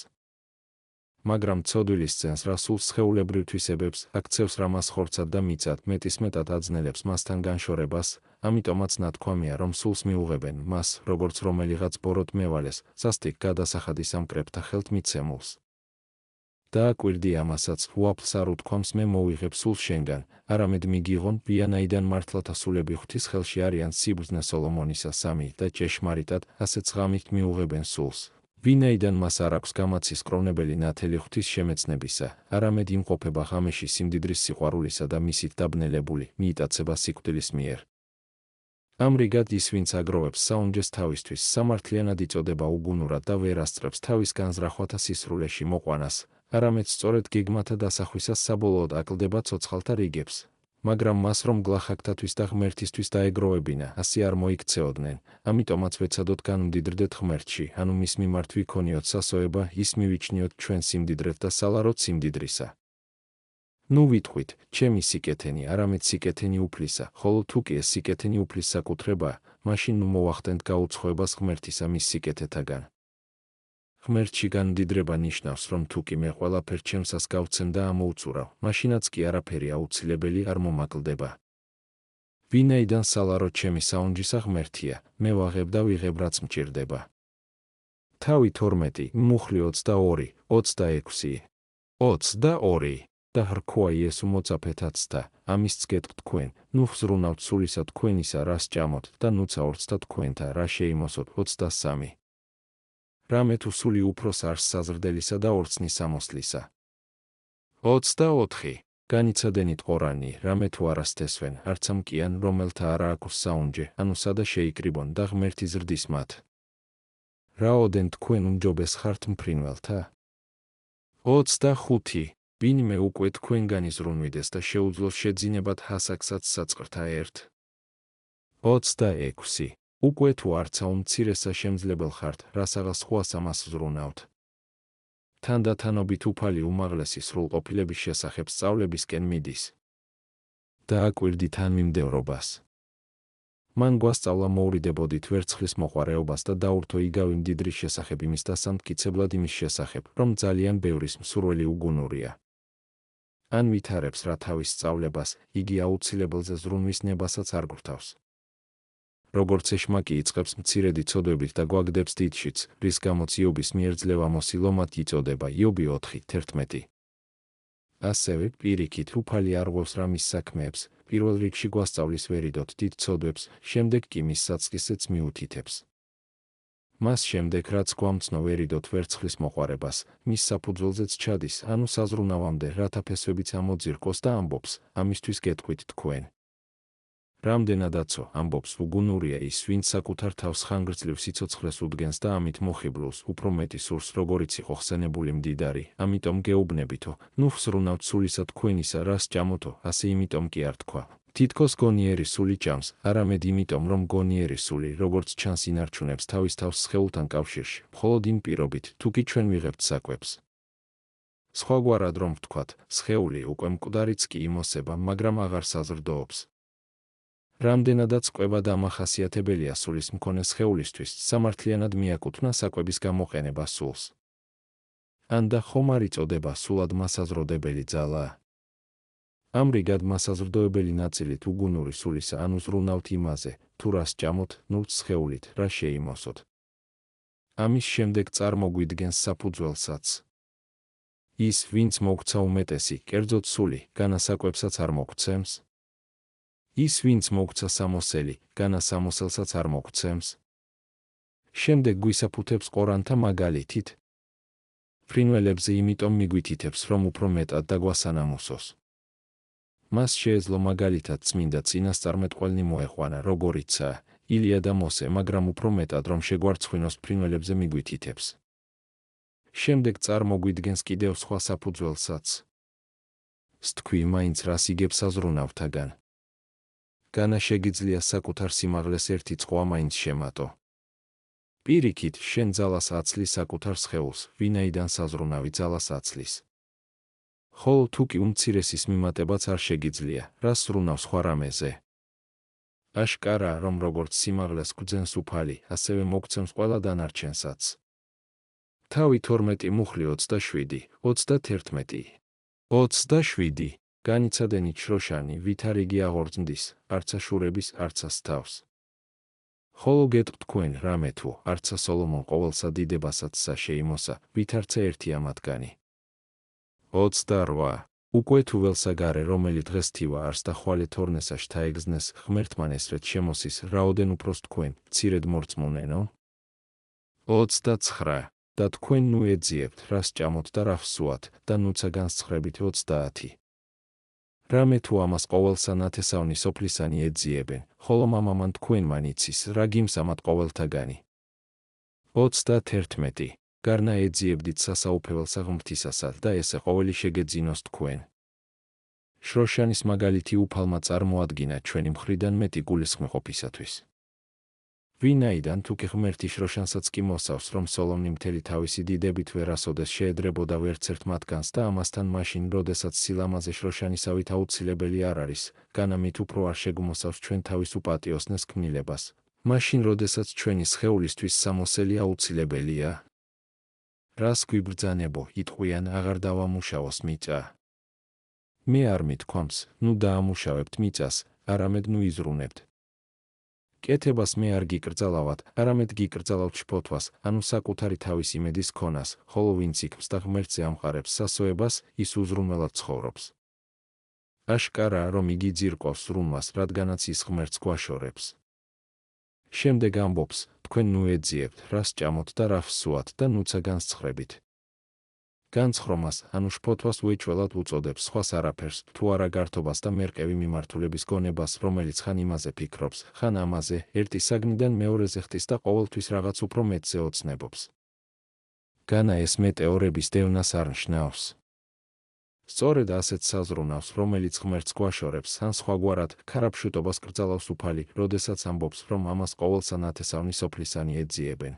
მაგრამ ცოდვილის ძენს რა სულს სხეულებრივ თვისებებს, აქცევს რა მას ხორცად და მიწად, მეტისმეტად აძნელებს მასთან განშორებას, ამიტომაც ნათქვამია, რომ სულს მიუღებენ მას, როგორც რომელიღაც ბოროტ მევალეს, სასტიკ გადასახადის ამკრეფთა ხელთ მიცემულს. დააკვირდი ამასაც, უაფლს არ უთქვამს მე მოვიღებ სულს შენგან, არამედ მიგიღონ, ვიანაიდან მართლათა სულები ღვთის ხელში არიან სიბრძნე სოლომონისა 3 და ჭეშმარიტად, ასეც ღამით მიუღებენ სულს. ვინაიდან მას არ აქვს გამაცის კროვნებელი ნათელი ღვთის შემეცნებისა, არამედ იმყოფება ღამეში სიმდიდრის სიყვარულისა და მისით დაბნელებული, მიიტაცება სიკვდილის მიერ. ამრიგად ის, ვინც აგროვებს საუნჯეს თავისთვის, სამართლიანად იწოდება უგუნურად და ვერ ასწრებს თავის განზრახვათა სისრულეში მოყვანას, არამედ სწორედ გეგმათა დასახვისას საბოლოოდ აკლდება ცოცხალთა რიგებს. მაგრამ მას რომ გლახაკთათვის და ღმერთისთვის დაეგროვებინა, ასე არ მოიქცეოდნენ, ამიტომაც ვეცადოთ განვდიდრდეთ ღმერთში, ანუ მის მიმართ ვიქონიოთ სასოება, ის მივიჩნიოთ ჩვენ სიმდიდრეთ და სალაროთ სიმდიდრისა. ნუ ვიტყვით, ჩემი სიკეთენი, არამედ სიკეთენი უფლისა, ხოლო თუ კი ეს სიკეთენი უფლის საკუთრებაა, მაშინ ნუ მოვახდენთ გაუცხოებას ღმერთისა მის სიკეთეთაგან. ღმერთში განვდიდრება ნიშნავს, რომ თუ კი მე ყველაფერ ჩემსას გავცემ და ამოუწურავ, მაშინაც კი არაფერი აუცილებელი არ მომაკლდება. ვინაიდან სალარო ჩემი საუნჯისა ღმერთია, მე ვაღებ და ვიღებ რაც მჭირდება. თავი 12, მუხლი 22, 26. 22. და რქოა იესო მოწაფეთაც და ამის გეტყვით თქვენ, ნუ ხზრუნავთ სულისა თქვენისა, რას ჭამოთ და ნუცა ორცთა თქვენთა, რა შეიმოსოთ 23. რამე თუ სული უფროს არს საზრდელისა და ორცნის ამოსლისა. 24. განიცადენით ყორანი, რამე თუ არასთესვენ, არც ამკიან, რომელთა არა აქვს საუნჯე, ანუ სადა შეიკრიბონ და ღმერთი ზრდის მათ. რაოდენ თქვენ უმჯობეს ხართ მფრინველთა? 25. ვინმე უკვე თქვენგანი ზრუნვიდეს და შეუძლოს შეძინებათ ჰასაკსაც საწყრთა ერთ. 26. უკვე თუ არცა უმცირესა შემძლებელ ხართ, რასაღა სხვას ამას ზრუნავთ. თანდათანობით უფალი უმაღლესი სრულყოფილების შესახებ სწავლებისკენ მიდის. დააკვირდით თანმიმდევრობას. მან გვასწავლა მოურიდებოდით ვერცხლის მოყვარეობას და დაურთო იგავი მდიდრის შესახებ იმის და სამტკიცებლად იმის შესახებ, რომ ძალიან ბევრის მსურველი უგუნურია. ან ვითარებს რა თავის სწავლებას, იგი აუცილებელზე ზრუნვის ნებასაც არ გვრთავს. როგორც ეშმაკი იწყებს მცირედი ცოდვებით და გვაგდებს დიდშიც, რის გამოც იობის მიერ ძლევა მოსილომად იწოდება იობი 4:11. ასევე პირიქით უფალი არ ღვევს რა მის საქმეებს, პირველ რიგში გვასწავლის ვერიდოთ დიდ ცოდვებს, შემდეგ კი მის საწყისეც მიუთითებს. მას შემდეგ რაც გვამცნო ვერიდოთ ვერცხლის მოყვარებას, მის საფუძველზეც ჩადის, ანუ საზრუნავამდე, რათა ფესვებიც ამოძირკოს და ამბობს, ამისთვის გეტყვით თქვენ. რამდენადაცო ამბობს უგუნურია ის, ვინც საკუთარ თავს ხანგრძლივ სიცოცხლეს უდგენს და ამით მოხიბლულს, უფრო მეტი სურს, როგორიც იყო ხსენებული მდიდარი, ამიტომ გეუბნებითო, ნუ ვსრუნავთ სულისა თქვენისა, რას ჭამოთო, ასე იმიტომ კი არ თქვა. თითქოს გონიერი სული ჭამს, არამედ იმიტომ, რომ გონიერი სული, როგორც ჩანს ინარჩუნებს თავის თავს სხეულთან კავშირში, მხოლოდ იმ პირობით, თუ კი ჩვენ ვიღებთ საკვებს. სხვაგვარად რომ ვთქვათ, სხეული უკვე მკვდარიც კი იმოსება, მაგრამ აღარ საზრდოობს. რამდენადაც კვება დამახასიათებელია სულის მქონე სხეულისთვის, სამართლიანად მიაკუთვნა საკვების გამოყენება სულს. ან და ხომ არ იწოდება სულად მასაზრდოებელი ძალა? ამრიგად მასაზრდოებელი ნაწილით უგუნური სულისა, ანუ ზრუნავთ იმაზე, თუ რას ჭამოთ, ნურთ სხეულით, რა შეიმოსოთ. ამის შემდეგ წარმოგვიდგენს საფუძველსაც. ის, ვინც მოგცა უმეტესი, კერძოდ სული, განასაკვებსაც არ მოგცემს. ის, ვინც მოგცა სამოსელი, განა სამოსელსაც არ მოგცემს. შემდეგ გვისაფუთებს ყორანთა მაგალითით. ფრინველებზე იმიტომ მიგვითითებს, რომ უფრო მეტად დაგვასანამუსოს. მას შეეძლო მაგალითად წმინდა წინასწარმეტყველნი მოეყვანა, როგორიცაა ილია და მოსე, მაგრამ უფრო მეტად რომ შეგვარცხვინოს ფრინველებზე მიგვითითებს. შემდეგ წარმოგვიდგენს კიდევ სხვა საფუძველსაც. სთქვი მაინც რას იგებს საზრუნავთაგან. განა შეგიძლია საკუთარ სიმაღლეს ერთი წყვა მაინც შემატო. პირიქით, შენ ძალას აცლი საკუთარ სხეულს, ვინაიდან საზრუნავი ძალას აცლის. ხოლო თუ კი უმცირესის მიმატებაც არ შეგიძლია, რას ზრუნავს სხვა რამეზე. აშკარაა, რომ როგორც სიმაღლეს გვძენს უფალი, ასევე მოგცემს ყველა დანარჩენსაც. თავი 12 მუხლი 27, 31. 27. განიცადენით შროშანი, ვით არ იგი აღორძნდის, არცა შურების, არცა სთავს. ხოლო გეტყვ თქვენ, რამე თუ, არცა სოლომონ ყოველსა დიდებასაც შეიმოსა, ვით არცა ერთია მათგანი. 28. უკვე თუ ველსაგარე, რომელი დღეს თივა არს და ხვალე თორნესა შთაეგზნეს, ღმერთმან ესრეთ შემოსის, რაოდენ უფროს თქვენ, მცირედ მორწმუნენო? 29. და თქვენ ნუ ეძიებთ, რას ჭამოთ და რა ვსუათ, და ნუცა განსცხრებით 30. რამე თუ ამას ყოველსა ნათესავნი სოფლისანი ეძიებენ, ხოლო მამამან თქვენმან იცის, რა გიმსამათ ყოველთაგანი. 31. გარნა ეძიებდით სასაუფეველსა ღმრთისასა და ესე ყოველი შეგეძინოს თქვენ. შროშანის მაგალითი უფალმა წარმოადგინა ჩვენი მხრიდან მეტი გულისხმყოფისათვის. ვინაიდან თუ კი ღმერთი შროშანსაც კი მოსავს, რომ სოლომონი მთელი თავისი დიდებით ვერასოდეს შეედრებოდა ვერც ერთ მათგანს და ამასთან მაშინ, როდესაც სილამაზე შროშანისავით აუცილებელი არ არის, განა მით უფრო არ შეგვმოსავს ჩვენ თავის უპატიოსნეს ქმნილებას, მაშინ როდესაც ჩვენი სხეულისთვის სამოსელი აუცილებელია. რას გვიბრძანებო, იტყვიან, აღარ დავამუშავოს მიწა. მე არ მithქვამს, ნუ დაამუშავებთ მიწას, არამედ ნუ იზრუნებთ. კეთებას მე არ გიკრძალავთ, არამედ გიკრძალავთ შფოთვას, ანუ საკუთარი თავის იმედის ქონას, ხოლო ვინც იქმს და ღმერთზე ამყარებს სასოებას, ის უზრუნველად ცხოვრობს. აშკარაა, რომ იგი ძირკავს ზრუნვას, რადგანაც ის ღმერთს გვაშორებს. შემდეგ ამბობს, თქვენ ნუ ეძიებთ, რას ჭამოთ და რა ვსუათ და ნუცა განსცხრებით. განცხრომას, ანუ შფოთვას უეჭველად უწოდებს სხვას არაფერს, თუ არა გართობას და მერყევი მიმართულების გონებას, რომელიც ხან იმაზე ფიქრობს, ხან ამაზე, ერთი საგნიდან მეორეზე ხდის და ყოველთვის რაღაც უფრო მეტზე ოცნებობს. განა ეს მეტეორების დევნას არ ნიშნავს. სწორედ ასეთ საზრუნავს, რომელიც ღმერთს გვაშორებს, ან სხვაგვარად, ქარაფშუტობას კრძალავს უფალი, როდესაც ამბობს, რომ ამას ყოველსა ნათესავი სოფლისანი ეძიებენ.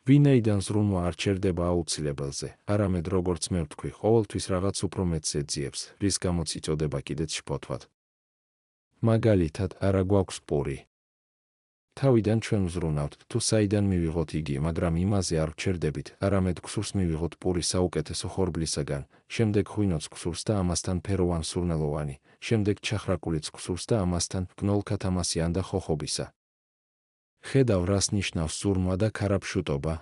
ვინაიდან ზრუნვა არ ჩერდება აუცილებელზე, არამედ როგორც მე ვთქვი, ყოველთვის რაღაც უფრო მეტს ეძიებს, რის გამოც იწოდება კიდეც შფოთვად. მაგალითად, არა გვაქვს პური. თავიდან ჩვენ ვზრუნავთ, თუ საიდან მივიღოთ იგი, მაგრამ იმაზე არ ვჩერდებით, არამედ გსურს მივიღოთ პური საუკეთესო ხორბლისაგან, შემდეგ ღვინოც გსურს და ამასთან ფეროვან სურნელოვანი, შემდეგ ჩახრაკულიც გსურს და ამასთან გნოლქათამასიან და ხოხობისა. ხედავ, რას ნიშნავს ზურმა და ქარაფშუტობა?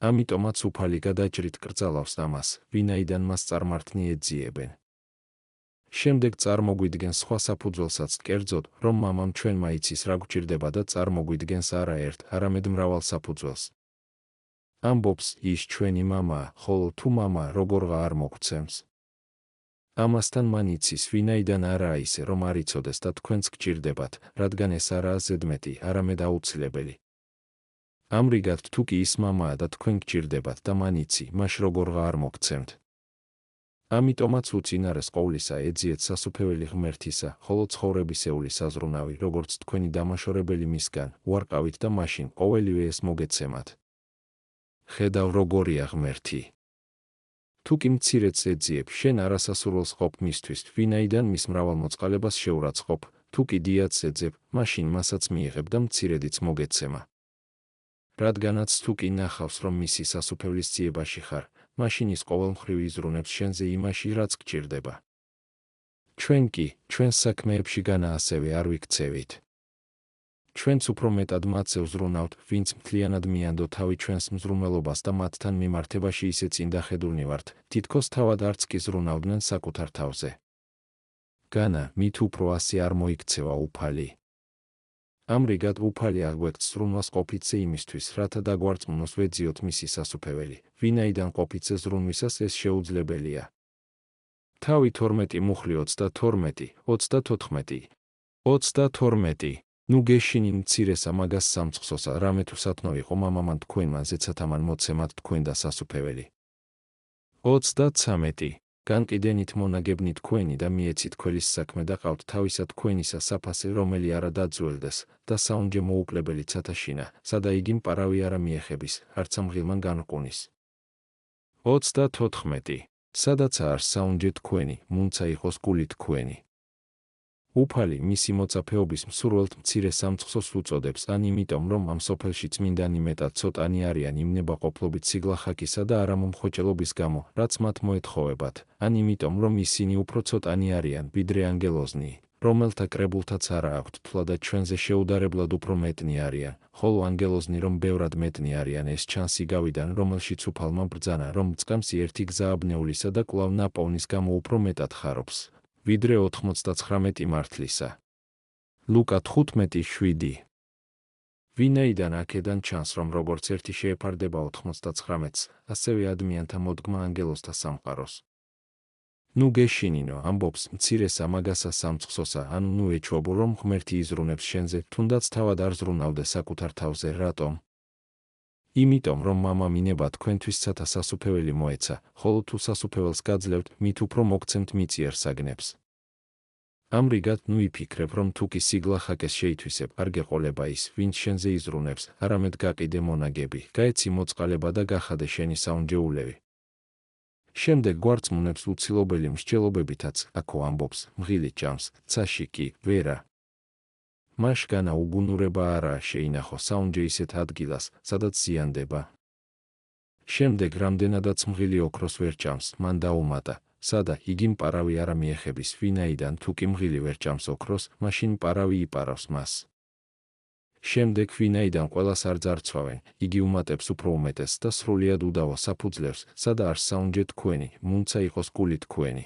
ამიტომაც უფალი გადაჭრით კრძალავს ამას, ვინაიდან მას წარმართნი ეძიებენ. შემდეგ წარმოგვიდგენს სხვა საფუძველსაც, კერძოდ, რომ მამამ ჩვენმა იცის რა გვჭირდება და წარმოგვიდგენს არა ერთ, არამედ მრავალ საფუძველს. ამბობს, ის ჩვენი მამაა, ხოლო თუ მამა როგორღა არ მოგცემს. ამასთან მან იცის, ვინაიდან არაა ისე, რომ არ იცოდეს და თქვენც გჭირდებათ, რადგან ეს არაა ზედმეტი, არამედ აუცილებელი. ამრიგად, თუ კი ის მამაა და თქვენ გჭირდებათ და მან იცი, მას როგორღა არ მოგცემთ. ამიტომაც უწინარეს ყოვლისა ეძიეთ სასუფეველი ღმერთისა, ხოლო ცხოვრებისეული საზრუნავი, როგორც თქვენი დამაშორებელი მისგან, უარყავით და მაშინ ყოველივე ეს მოგეცემათ. ხედავ, როგორია ღმერთი. თუ კი მცირედს ეძიებ, შენ არასასურველს ყოფ მისთვის, ვინაიდან მის მრავალმოწყალებას შეურაცხყოფ, თუ კი დიადს ეძებ, მაშინ მასაც მიიღებ და მცირედიც მოგეცემა. რადგანაც თუ კი ნახავს, რომ მისი სასუფევლის ძიებაში ხარ, მაშინ ის ყოველმხრივ იზრუნებს შენზე იმაში, რაც გჭირდება. ჩვენ კი, ჩვენს საქმეებში განა ასევე არ ვიქცევით. ჩვენც უფრო მეტად მათზე ვზრუნავთ, ვინც მთლიანად მიანდო თავი ჩვენს მზრუნველობას და მათთან მიმართებაში ისე წინდახედულნი ვართ, თითქოს თავად არც კი ზრუნავდნენ საკუთარ თავზე. განა, მით უფრო ასე არ მოიქცევა უფალი. ამრიგად უფალი აგვექცს ზრუნვას ყოფითზე იმისთვის, რათა დაგვარწმუნოს ვეძიოთ მისი სასუფეველი, ვინაიდან ყოფითზე ზრუნვისას ეს შეუძლებელია. თავი 12 მუხლი 32, 34. 32. ნუ გეშინი მცირესა მაგას სამწყსოსა, რამე თუ სათნო იყო მამამან თქვენმა ზეცათამან მოცემათ თქვენ და სასუფეველი. 33. განყიდენით მონაგებნი თქვენი და მიეცით ქველის საქმე და ყავთ თავისა თქვენისა საფასე, რომელი არა დაძველდეს და საუნჯე მოუკლებელი ცათაშინა, სადა იგი მპარავი არა მიეხების, არც ამღილმან განყუნის. 34. სადაც არ საუნჯე თქვენი, მუნცა იყოს გული თქვენი. უფალი მისი მოწაფეობის მსურველთ მცირე სამწყსოს უწოდებს, ან იმიტომ, რომ ამ სოფელში წმინდანი მეტად ცოტანი არიან იმ ნებაყოფლობით სიგლახაკისა და არამომხოჭელობის გამო, რაც მათ მოეთხოვებათ, ან იმიტომ, რომ ისინი უფრო ცოტანი არიან, ვიდრე ანგელოზნი, რომელთა კრებულთაც არა აქვთ თვლა და ჩვენზე შეუდარებლად უფრო მეტნი არიან, ხოლო ანგელოზნი რომ ბევრად მეტნი არიან, ეს ჩანს იგავიდან, რომელშიც უფალმა ბრძანა, რომ წამს ერთი გზა აბნეულისა და კვლავ ნაპოვნის გამო უფრო მეტად ხარობს, ვიდრე 99 მართლისა. ლუკა 15:7. ვინაიდან აქედან ჩანს, რომ როგორც ერთი შეეფარდება 99-ს, ასევე ადამიანთა მოდგმა ანგელოზთა სამყაროს. ნუ გეშინინო, ამბობს მცირესა მაგასა სამწყსოსა, ანუ ნუ ეჩვობო, რომ ღმერთი იზრუნებს შენზე, თუნდაც თავად არ ზრუნავდე საკუთარ თავზე, რატომ? იმიტომ, რომ მამა მინება თქვენთვის ცათა სასუფეველი მოეცა, ხოლო თუ სასუფეველს გაძლევთ, მით უფრო მოგცემთ მიწიერ საგნებს. ამრიგად, ნუ იფიქრებ, რომ თუ კი სიგლახაკეს შეითვისებ, არ გეყოლება ის, ვინც შენზე იზრუნებს, არამედ გაყიდე მონაგები, გაეცი მოწყალება და გახადე შენი საუნჯეულევი. შემდეგ გვარწმუნებს უცილობელი მსჯელობებითაც, აქო ამბობს, მღილი ჭამს, ცაში კი, ვერა. მაშგანა უგუნურება არაა შეინახო საუნჯე ისეთ ადგილას, სადაც ზიანდება. შემდეგ რამდენადაც მღილი ოქროს ვერ ჭამს, მან დაუმატა, სადა იგი მპარავი არა მიეხების, ვინაიდან თუ კი მღილი ვერ ჭამს ოქროს, მაშინ მპარავი იპარავს მას. შემდეგ ვინაიდან ყველას არ ძარცვავენ, იგი უმატებს უფრო უმეტეს და სრულიად უდავო საფუძვლებს, სადა არ საუნჯე თქვენი, მუნცა იყოს გული თქვენი.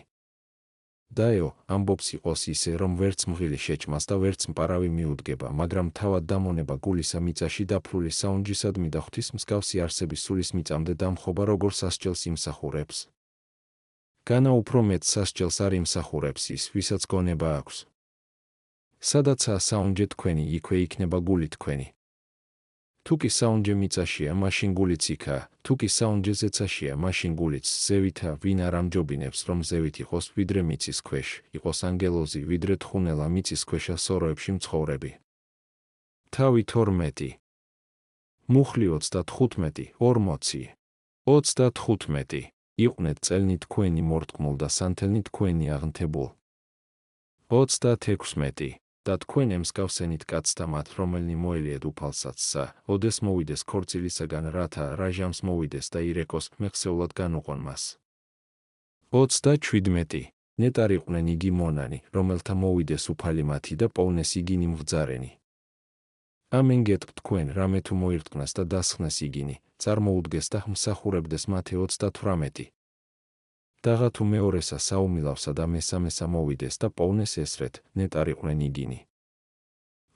დაეო, ამბობს იყოს ისე, რომ ვერც მღილი შეჭმას და ვერც მპარავი მიუდგება, მაგრამ თავად დამონება გულისა მიწაში დაფლული საუნჯისადმი და ღვთის მსგავსი არსების სულის მიწამდე დამხობა, როგორ სასჯელს იმსახურებს. განა უფრო მეტ სასჯელს არ იმსახურებს ის, ვისაც გონება აქვს. სადაცაა საუნჯე თქვენი, იქვე იქნება გული თქვენი. თუ კი საუნჯე მიწაშია, მაშინ გულიც იქაა, თუ კი საუნჯე ზეცაშია, მაშინ გულიც ზევითა. ვინ არ ამჯობინებს, რომ ზევით იყოს, ვიდრე მიწის ქვეშ, იყოს ანგელოზი, ვიდრე თხუნელა მიწის ქვეშა სოროებში მცხოვრები. თავი 12. მუხლი 35, 40. 35. იყვნენ წელნი თქვენი მორტყმულ და სანთელნი თქვენი აღნთებულ. 36. და თქვენ ემსგავსენით კაცთა მათ, რომელნი მოელიეთ უფალსაცსა, ოდეს მოვიდეს ქორწილისაგან, რათა რაჟამს მოვიდეს და ირეკოს მეხსეულად განუყონ მას. 37. ნეტარ იყვნენ იგი მონანი, რომელთა მოვიდეს უფალი მათი და პოვნეს იგინი მღვძარენი. ამენ გეტყვ თქვენ, რამე თუ მოირტყნას და დასხნეს იგინი, წარმოუდგეს და მსახურებდეს მათე 38. დაღა თუ მეორესა საუმილავსა და მესამესა მოვიდეს და პოვნეს ესრეთ, ნეტარ იყვნენ იგინი.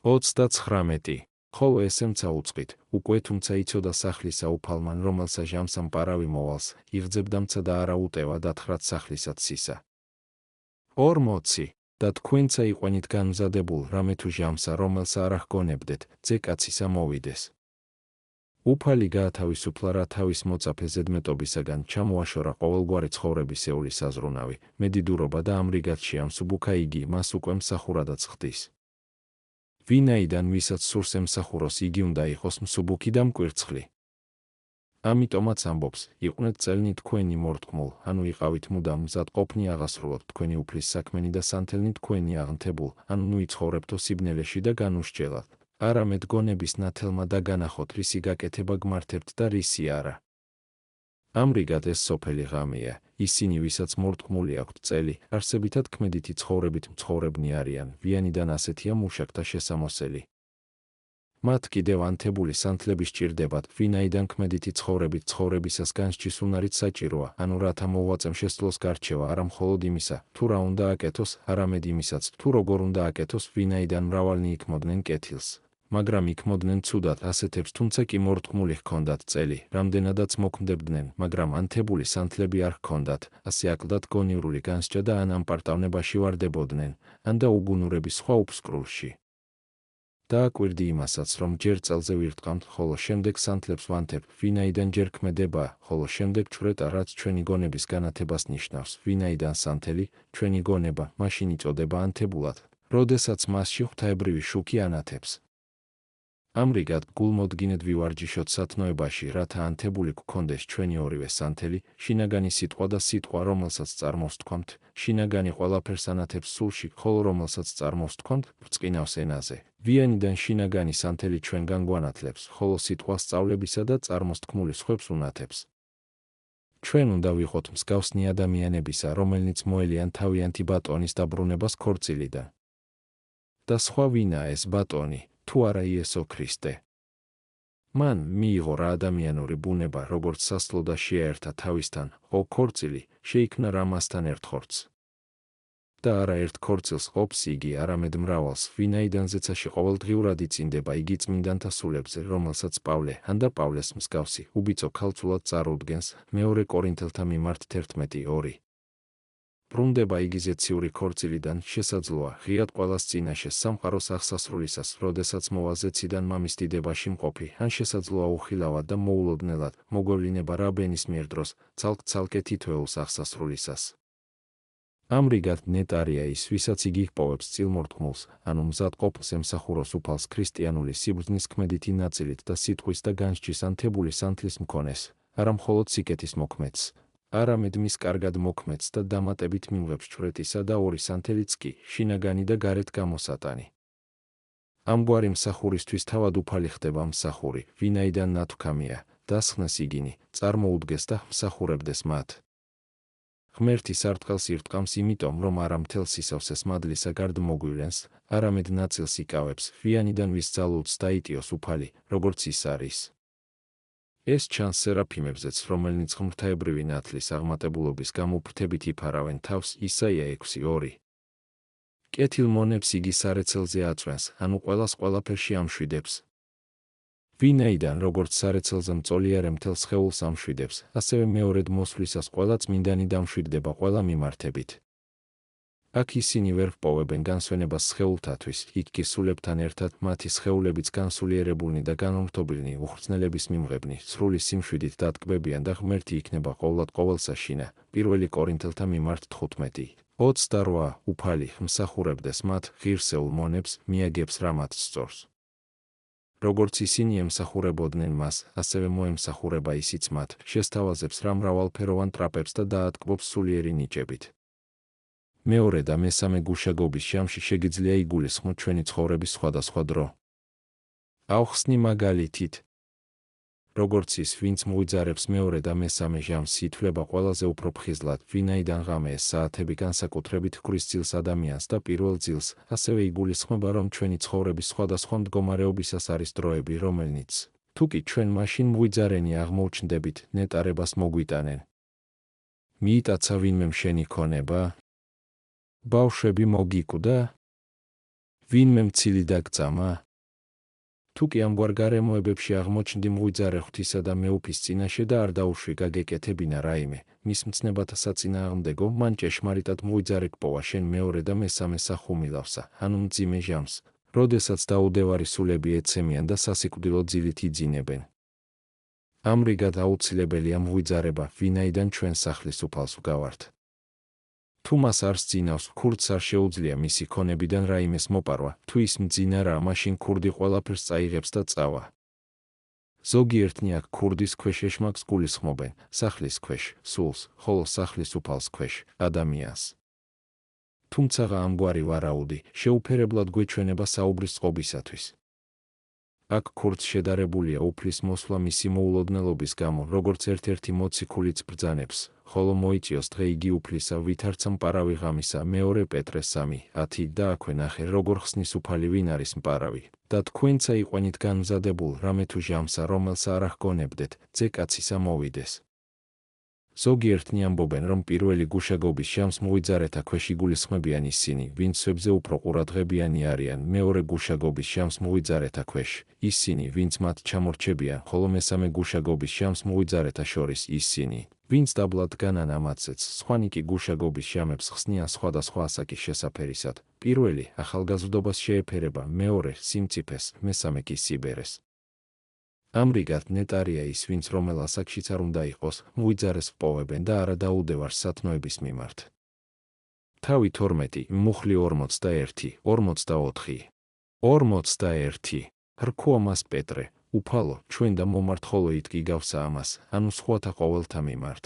39. ხოლო ესემცა უწყით, უკვე თუმცა იცოდა სახლისა უფალმან, რომელსა ჟამსამ პარავი მოვალს, იღძებდამცა და არა უტევა დათხრათ სახლისად სისა. 40. და თქვენცა იყვენით განმზადებულ, რამე თუ ჟამსა, რომელსა არ აღგონებდეთ, ძე კაცისა მოვიდეს. უფალი გაათავისუფლა, რა თავის მოწაფე ზედმეტობისაგან ჩამოაშორა ყოველგვარი ცხოვრებისეული საზრუნავი, მედიდურობა და ამრიგად შეამსუბუქა იგი, მას უკვე მსახურადაც ხდის. ვინაიდან ვისაც სურს ემსახუროს, იგი უნდა იყოს მსუბუქი და მკვირცხლი. ამიტომაც ამბობს, იყვნეთ წელნი თქვენი მორტყმულ, ანუ იყავით მუდამ მზადყოფნი აღასრულოთ თქვენი უფლის საქმენი და სანთელნი თქვენი აღნთებულ, ანუ ნუ იცხოვრებთო სიბნელეში და განუშჯელად. არამედ გონების ნათელმა და განახოთ, რისი გაკეთება გმართებთ და რისი არა. ამრიგად ეს სოფელი ღამეა, ისინი, ვისაც მორტყმული აქვთ წელი, არსებითად ქმედითი ცხოვრებით მცხოვრებნი არიან, ვიანიდან ასეთია მუშაკთა შესამოსელი. მათ კიდევ ანთებული სანთლები სჭირდებათ, ვინაიდან ქმედითი ცხოვრებით ცხოვრებისას განსჯის უნარით საჭიროა, ანუ რათა მოღვაწემ შესძლოს გარჩევა არა მხოლოდ იმისა, თუ რა უნდა აკეთოს, არამედ იმისაც, თუ როგორ უნდა აკეთოს, ვინაიდან მრავალნი იქმოდნენ კეთილს. მაგრამ იქმოდნენ ცუდად ასეთებს, თუმცა კი მორტყმული ჰქონდათ წელი, რამდენადაც მოქმდებდნენ, მაგრამ ანთებული სანთლები არ ჰქონდათ, ასე აკლდათ გონივრული განსჯა და ან ამ პარტავნებაში ვარდებოდნენ, ან და უგუნურების სხვა უფსკრულში. დააკვირდი იმასაც, რომ ჯერ წელზე ვირტყამთ, ხოლო შემდეგ სანთლებს ვანთებ, ვინაიდან ჯერ ქმედება, ხოლო შემდეგ ჩვრეტა, რაც ჩვენი გონების განათებას ნიშნავს, ვინაიდან სანთელი, ჩვენი გონება, მაშინ იწოდება ანთებულად, როდესაც მასში ღვთაებრივი შუქი ანათებს. ამრიგად გულმოდგინედ ვივარჯიშოთ სათნოებაში, რათა ანთებული გქონდეს ჩვენი ორივე სანთელი, შინაგანი სიტყვა და სიტყვა, რომელსაც წარმოვსთქვამთ, შინაგანი ყველაფერს ანათებს სულში, ხოლო რომელსაც წარმოვსთქვამთ, ბრწყინავს ენაზე. ვიანიდან შინაგანი სანთელი ჩვენგან გვანათლებს, ხოლო სიტყვა სწავლებისა და წარმოსთქმული სხვებს უნათებს. ჩვენ უნდა ვიყოთ მსგავსნი ადამიანებისა, რომელნიც მოელიან თავიანთი ბატონის დაბრუნებას ქორწილიდან. და სხვა ვინაა ეს ბატონი, თუ არა იესო ქრისტე. მან მიიღო რა ადამიანური ბუნება, როგორც სასლო და შეაერთა თავისთან, ხო ქორწილი, შეიქმნა რა მასთან ერთ ხორცს. და არა ერთ ქორწილს ყოფს იგი, არამედ მრავალს, ვინაიდან ზეცაში ყოველდღიურად იწინდება იგი წმინდანთა სულებზე, რომელსაც პავლე, ან და პავლეს მსგავსი, უბიცო ქალწულად წარუდგენს, მეორე კორინთელთა მიმართ 11:2. ბრუნდება იგი ზეციური ქორწილიდან, შესაძლოა, ღიად ყველას წინაშე სამყაროს აღსასრულისას, როდესაც მოვა ზეციდან მამის დიდებაში მყოფი, ან შესაძლოა უხილავად და მოულოდნელად, მოგვევლინება რაბენის მიერ დროს, ცალკ-ცალკე თითოეულს აღსასრულისას. ამრიგად ნეტარია ის, ვისაც იგი ჰპოვებს წილმორტყმულს, ანუ მზადყოფს ემსახუროს უფალს ქრისტიანული სიბრძნის ქმედითი ნაწილით და სიტყვის და განსჯის ანთებული სანთლის მქონეს, არა მხოლოდ სიკეთის მოქმედს, არამედ მის კარგად მოქმედს და დამატებით მიიღებს ჩვრეტისა და ორი სანთელიც კი, შინაგანი და გარეთ გამოსატანი. ამგვარი მსახურისთვის თავად უფალი ხდება მსახური, ვინაიდან ნათქვამია, დასხნეს იგინი, წარმოუდგეს და მსახურებდეს მათ. ღმერთი სარტყელს ირტყამს იმიტომ, რომ არა მთელ სისავსეს მადლისა გარდ მოგვივლენს, არამედ ნაწილს იკავებს, ვიანიდან ვის ძალულს დაიტიოს უფალი, როგორც ის არის. ეს ჩანს სერაფიმებზეც, რომელნიც ღვთაებრივი ნათლის აღმატებულობის გამო ფრთებით იფარავენ თავს, ისაია 6:2. კეთილ მონებს იგი სარეცელზე აწვენს, ანუ ყველას ყველაფერში ამშვიდებს. ვინაიდან როგორც სარეცელზე მწოლიარე მთელ სხეულს ამშვიდებს, ასევე მეორედ მოსვლისას ყველა წმინდანი დამშვიდდება ყველა მიმართებით. აქ ისინი ვერ ჰპოვებენ განსვენებას სხეულთათვის, იქ კი სულებთან ერთად მათი სხეულებიც განსულიერებულნი და განმრთობილნი უხრწნელების მიმღებნი, სრული სიმშვიდით დატკბებიან და ღმერთი იქნება ყოვლად ყოველსა შინა. 1 კორინთელთა მიმართ 15:28 უფალი მსახურებდეს მათ ღირსეულ მონებს, მიაგებს რა მათ სწორს. როგორც ისინი ემსახურებოდნენ მას, ასევე მოემსახურება ისიც მათ, შესთავაზებს რა მრავალფეროვან ტრაპებს და დაატკბობს სულიერი ნიჭებით. მეორე და მესამე გუშაგობის ჟამში შეგიძლია იგულისხმოთ ჩვენი ცხოვრების სხვადასხვა დრო. ავხსნი მაგალითით. როგორც ის, ვინც მოიძარებს მეორე და მესამე ჟამს, ითვლება ყველაზე უფრო ფხიზლად, ვინაიდან ღამე ეს საათები განსაკუთრებით ჰქვრის ძილს ადამიანს და პირველ ძილს, ასევე იგულისხმება, რომ ჩვენი ცხოვრების სხვადასხვა მდგომარეობისას არის დროები, რომელნიც, თუკი ჩვენ მაშინ მოიძარენი აღმოუჩნდებით, ნეტარებას მოგვიტანენ. მიიტაცა ვინმემ შენი ქონება? ბავშვები მოგიკვდა? ვინმე მცილი დაგწამა? თუკი ამგვარ გარემოებებში აღმოჩნდი მოიძარე ღვთისა და მეუფის წინაშე და არ დაუშვი გაგეკეთებინა რაიმე, მის მცნებათა საწინააღმდეგო, მან ჭეშმარიტად მოიძარე გპოვა შენ მეორე და მესამე სახუმილავსა, ანუ მძიმე ჟამს, როდესაც დაუდევარი სულები ეცემიან და სასიკვდილო ძილით იძინებენ. ამრიგად აუცილებელია მოიძარება, ვინაიდან ჩვენ სახლის უფალს ვგავართ. თუ მას არ სძინავს, ქურდს არ შეუძლია მისი ქონებიდან რაიმეს მოპარვა, თუ ის მძინარაა, მაშინ ქურდი ყველაფერს წაიღებს და წავა. ზოგიერთნი აქ ქურდის ქვეშ ეშმაკს გულისხმობენ, სახლის ქვეშ, სულს, ხოლო სახლის უფალს ქვეშ, ადამიანს. თუმცაღა ამგვარი ვარაუდი, შეუფერებლად გვეჩვენება საუბრის წყობისათვის. აქ ქურდს შედარებულია უფლის მოსვლა მისი მოულოდნელობის გამო, როგორც ერთ-ერთი მოციქულიც ბრძანებს, ხოლო მოიწიოს დღე იგი უფლისა, ვითარცა მპარავი ღამისა. 2 პეტრე 3:10 და აქვე ნახე, როგორ ხსნის უფალი ვინ არის მპარავი, და თქვენცა იყვენით განმზადებულ რამე თუ ჟამსა, რომელსა არ აღგონებდეთ, ძე კაცისა მოვიდეს. ზოგიერთნი ამბობენ, რომ პირველი გუშაგობის ჟამს მოიძარეთა ქვეშ იგულისხმებიან ისინი, ვინც სვებზე უფრო ყურადღებიანი არიან, მეორე გუშაგობის ჟამს მოიძარეთა ქვეშ ისინი, ვინც მათ ჩამორჩებიან, ხოლო მესამე გუშაგობის ჟამს მოიძარეთა შორის ისინი, ვინც დაბლად დგანან ამათზეც. სხვანი კი გუშაგობის ჟამებს ხსნიან სხვადასხვა ასაკის შესაფერისად. პირველი ახალგაზრდობას შეეფერება, მეორე სიმწიფეს, მესამე კი სიბერეს. ამრიგად ნეტარია ის, ვინც რომელ ასაკშიც არ უნდა იყოს, მოიძარეს ვპოვებენ და არა დაუდევარს სათნოების მიმართ. თავი 12, მუხლი 41, 44. 41. რქოა მას პეტრე, უფალო, ჩვენ და მომართ, ხოლო იტკი გავსა ამას, ანუ სხვათა ყოველთა მიმართ.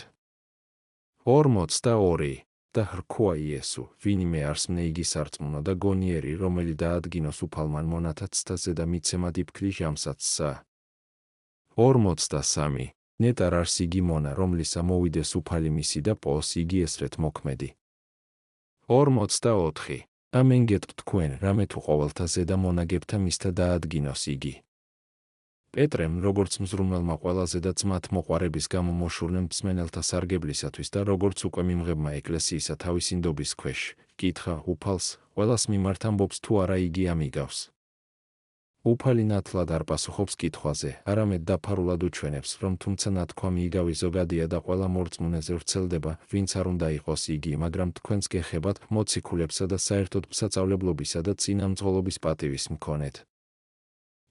42. და რქოა იესუ, ვინმე არსმნე იგი სარწმუნო და გონიერი, რომელი დაადგინოს უფალმან მონათაცთა ზედა მიცემა დიფქლი ჟამსაცსა. 43. ნეტარ არს იგი მონა, რომლისა მოვიდეს უფალი მისი და პოს იგი ესრეთ მოქმედი. 44. ამენ გეტყვ თქვენ, რამე თუ ყოველთა ზედა მონაგებთა მისთა დაადგინოს იგი. პეტრემ, როგორც მზრუნველმა ყველაზე და ძმათ მოყვარების გამო მოშურნე მსმენელთა სარგებლისათვის და როგორც უკვე მიმღებმა ეკლესიისა თავისი ნდობის ქვეშ, კითხა უფალს, ყველას მიმართ ამბობს თუ არა იგი ამიგავს. უფალი ნათლად არ პასუხობს კითხვაზე, არამედ დაფარულად უჩვენებს, რომ თუმცა ნათქვამი იგავი ზოგადია და ყველა მორწმუნეზე ვრცელდება, ვინც არ უნდა იყოს იგი, მაგრამ თქვენს გეხებათ მოციქულებსა და საერთოდ სასწავლებლობისა და წინამძღოლობის პატივის მქონეთ.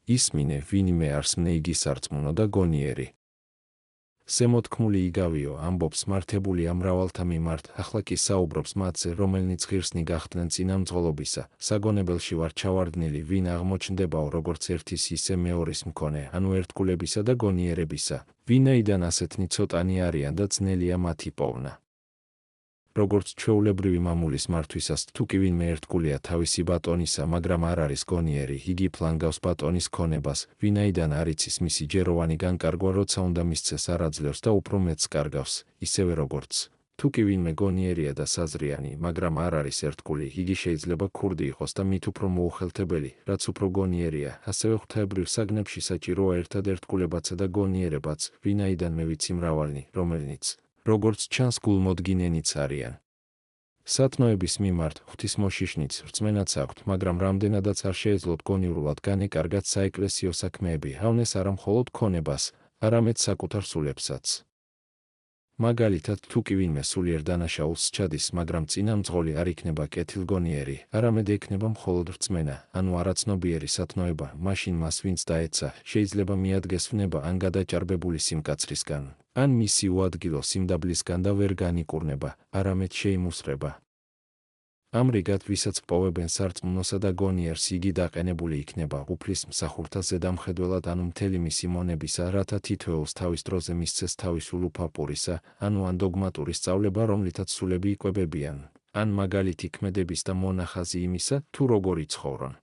ისმინე, ვინმე არსმნე იგი სარწმუნო და გონიერი. ზემოთქმული იგავიო, ამბობს მართებული ამრავალთა მიმართ, ახლა კი საუბრობს მათზე, რომელნიც ღირსნი გახდნენ წინამძღოლობისა, საგონებელში ვარ ჩავარდნილი, ვინ აღმოჩნდებაო როგორც ერთის ისე მეორის მქონე, ანუ ერთგულებისა და გონიერებისა, ვინაიდან ასეთნი ცოტანი არიან და ძნელია მათი პოვნა. როგორც ჩვეულებრივი მამულის მართვისას, თუკი ვინმე ერთგულია თავისი ბატონისა, მაგრამ არ არის გონიერი, იგი ფლანგავს ბატონის ქონებას, ვინაიდან არ იცის მისი ჯეროვანი განკარგვა, როცა უნდა მისცეს არ აძლევს და უფრო მეტს კარგავს, ისევე როგორც თუკი ვინმე გონიერია და საზრიანი, მაგრამ არ არის ერთგული, იგი შეიძლება ქურდი იყოს და მით უფრო მოუხელთებელი, რაც უფრო გონიერია, ასევე ღვთაებრივ საგნებში საჭიროა ერთად ერთგულებაცა და გონიერებაც, ვინაიდან მე ვიცი მრავალნი, რომელნიც როგორც ჩანს გულმოდგინენიც არიან. სათნოების მიმართ ღვთისმოშიშნიც რწმენაც აქვთ, მაგრამ რამდენადაც არ შეეძლოთ გონივრულად განეკარგათ საეკლესიო საქმეები, ავნეს არა მხოლოდ ქონებას, არამედ საკუთარ სულებსაც. მაგალითად, თუ კი ვინმე სულიერ დანაშაულს სჩადის, მაგრამ წინამძღოლი არ იქნება კეთილგონიერი, არამედ ექნება მხოლოდ რწმენა, ანუ არაცნობიერი სათნოება, მაშინ მას ვინც დაეცა, შეიძლება მიადგეს ვნება ან გადაჭარბებული სიმკაცრისგან, ან მისი უადგილო სიმდაბლისგან და ვერ განიკურნება, არამედ შეიმუსრება. ამრიგად, ვისაც პოვებენ სარწმუნოსა და გონიერს, იგი დაყენებული იქნება უფლის მსახურთა ზედამხედველად, ანუ მთელი მისი მონებისა, რათა თითოეულს თავის დროზე მისცეს თავის ულუფა-პურისა, ანუ ან დოგმატური სწავლება, რომლითაც სულები იკვებებიან, ან მაგალითი ქმედების და მონახაზი იმისა, თუ როგორ იცხოვრონ.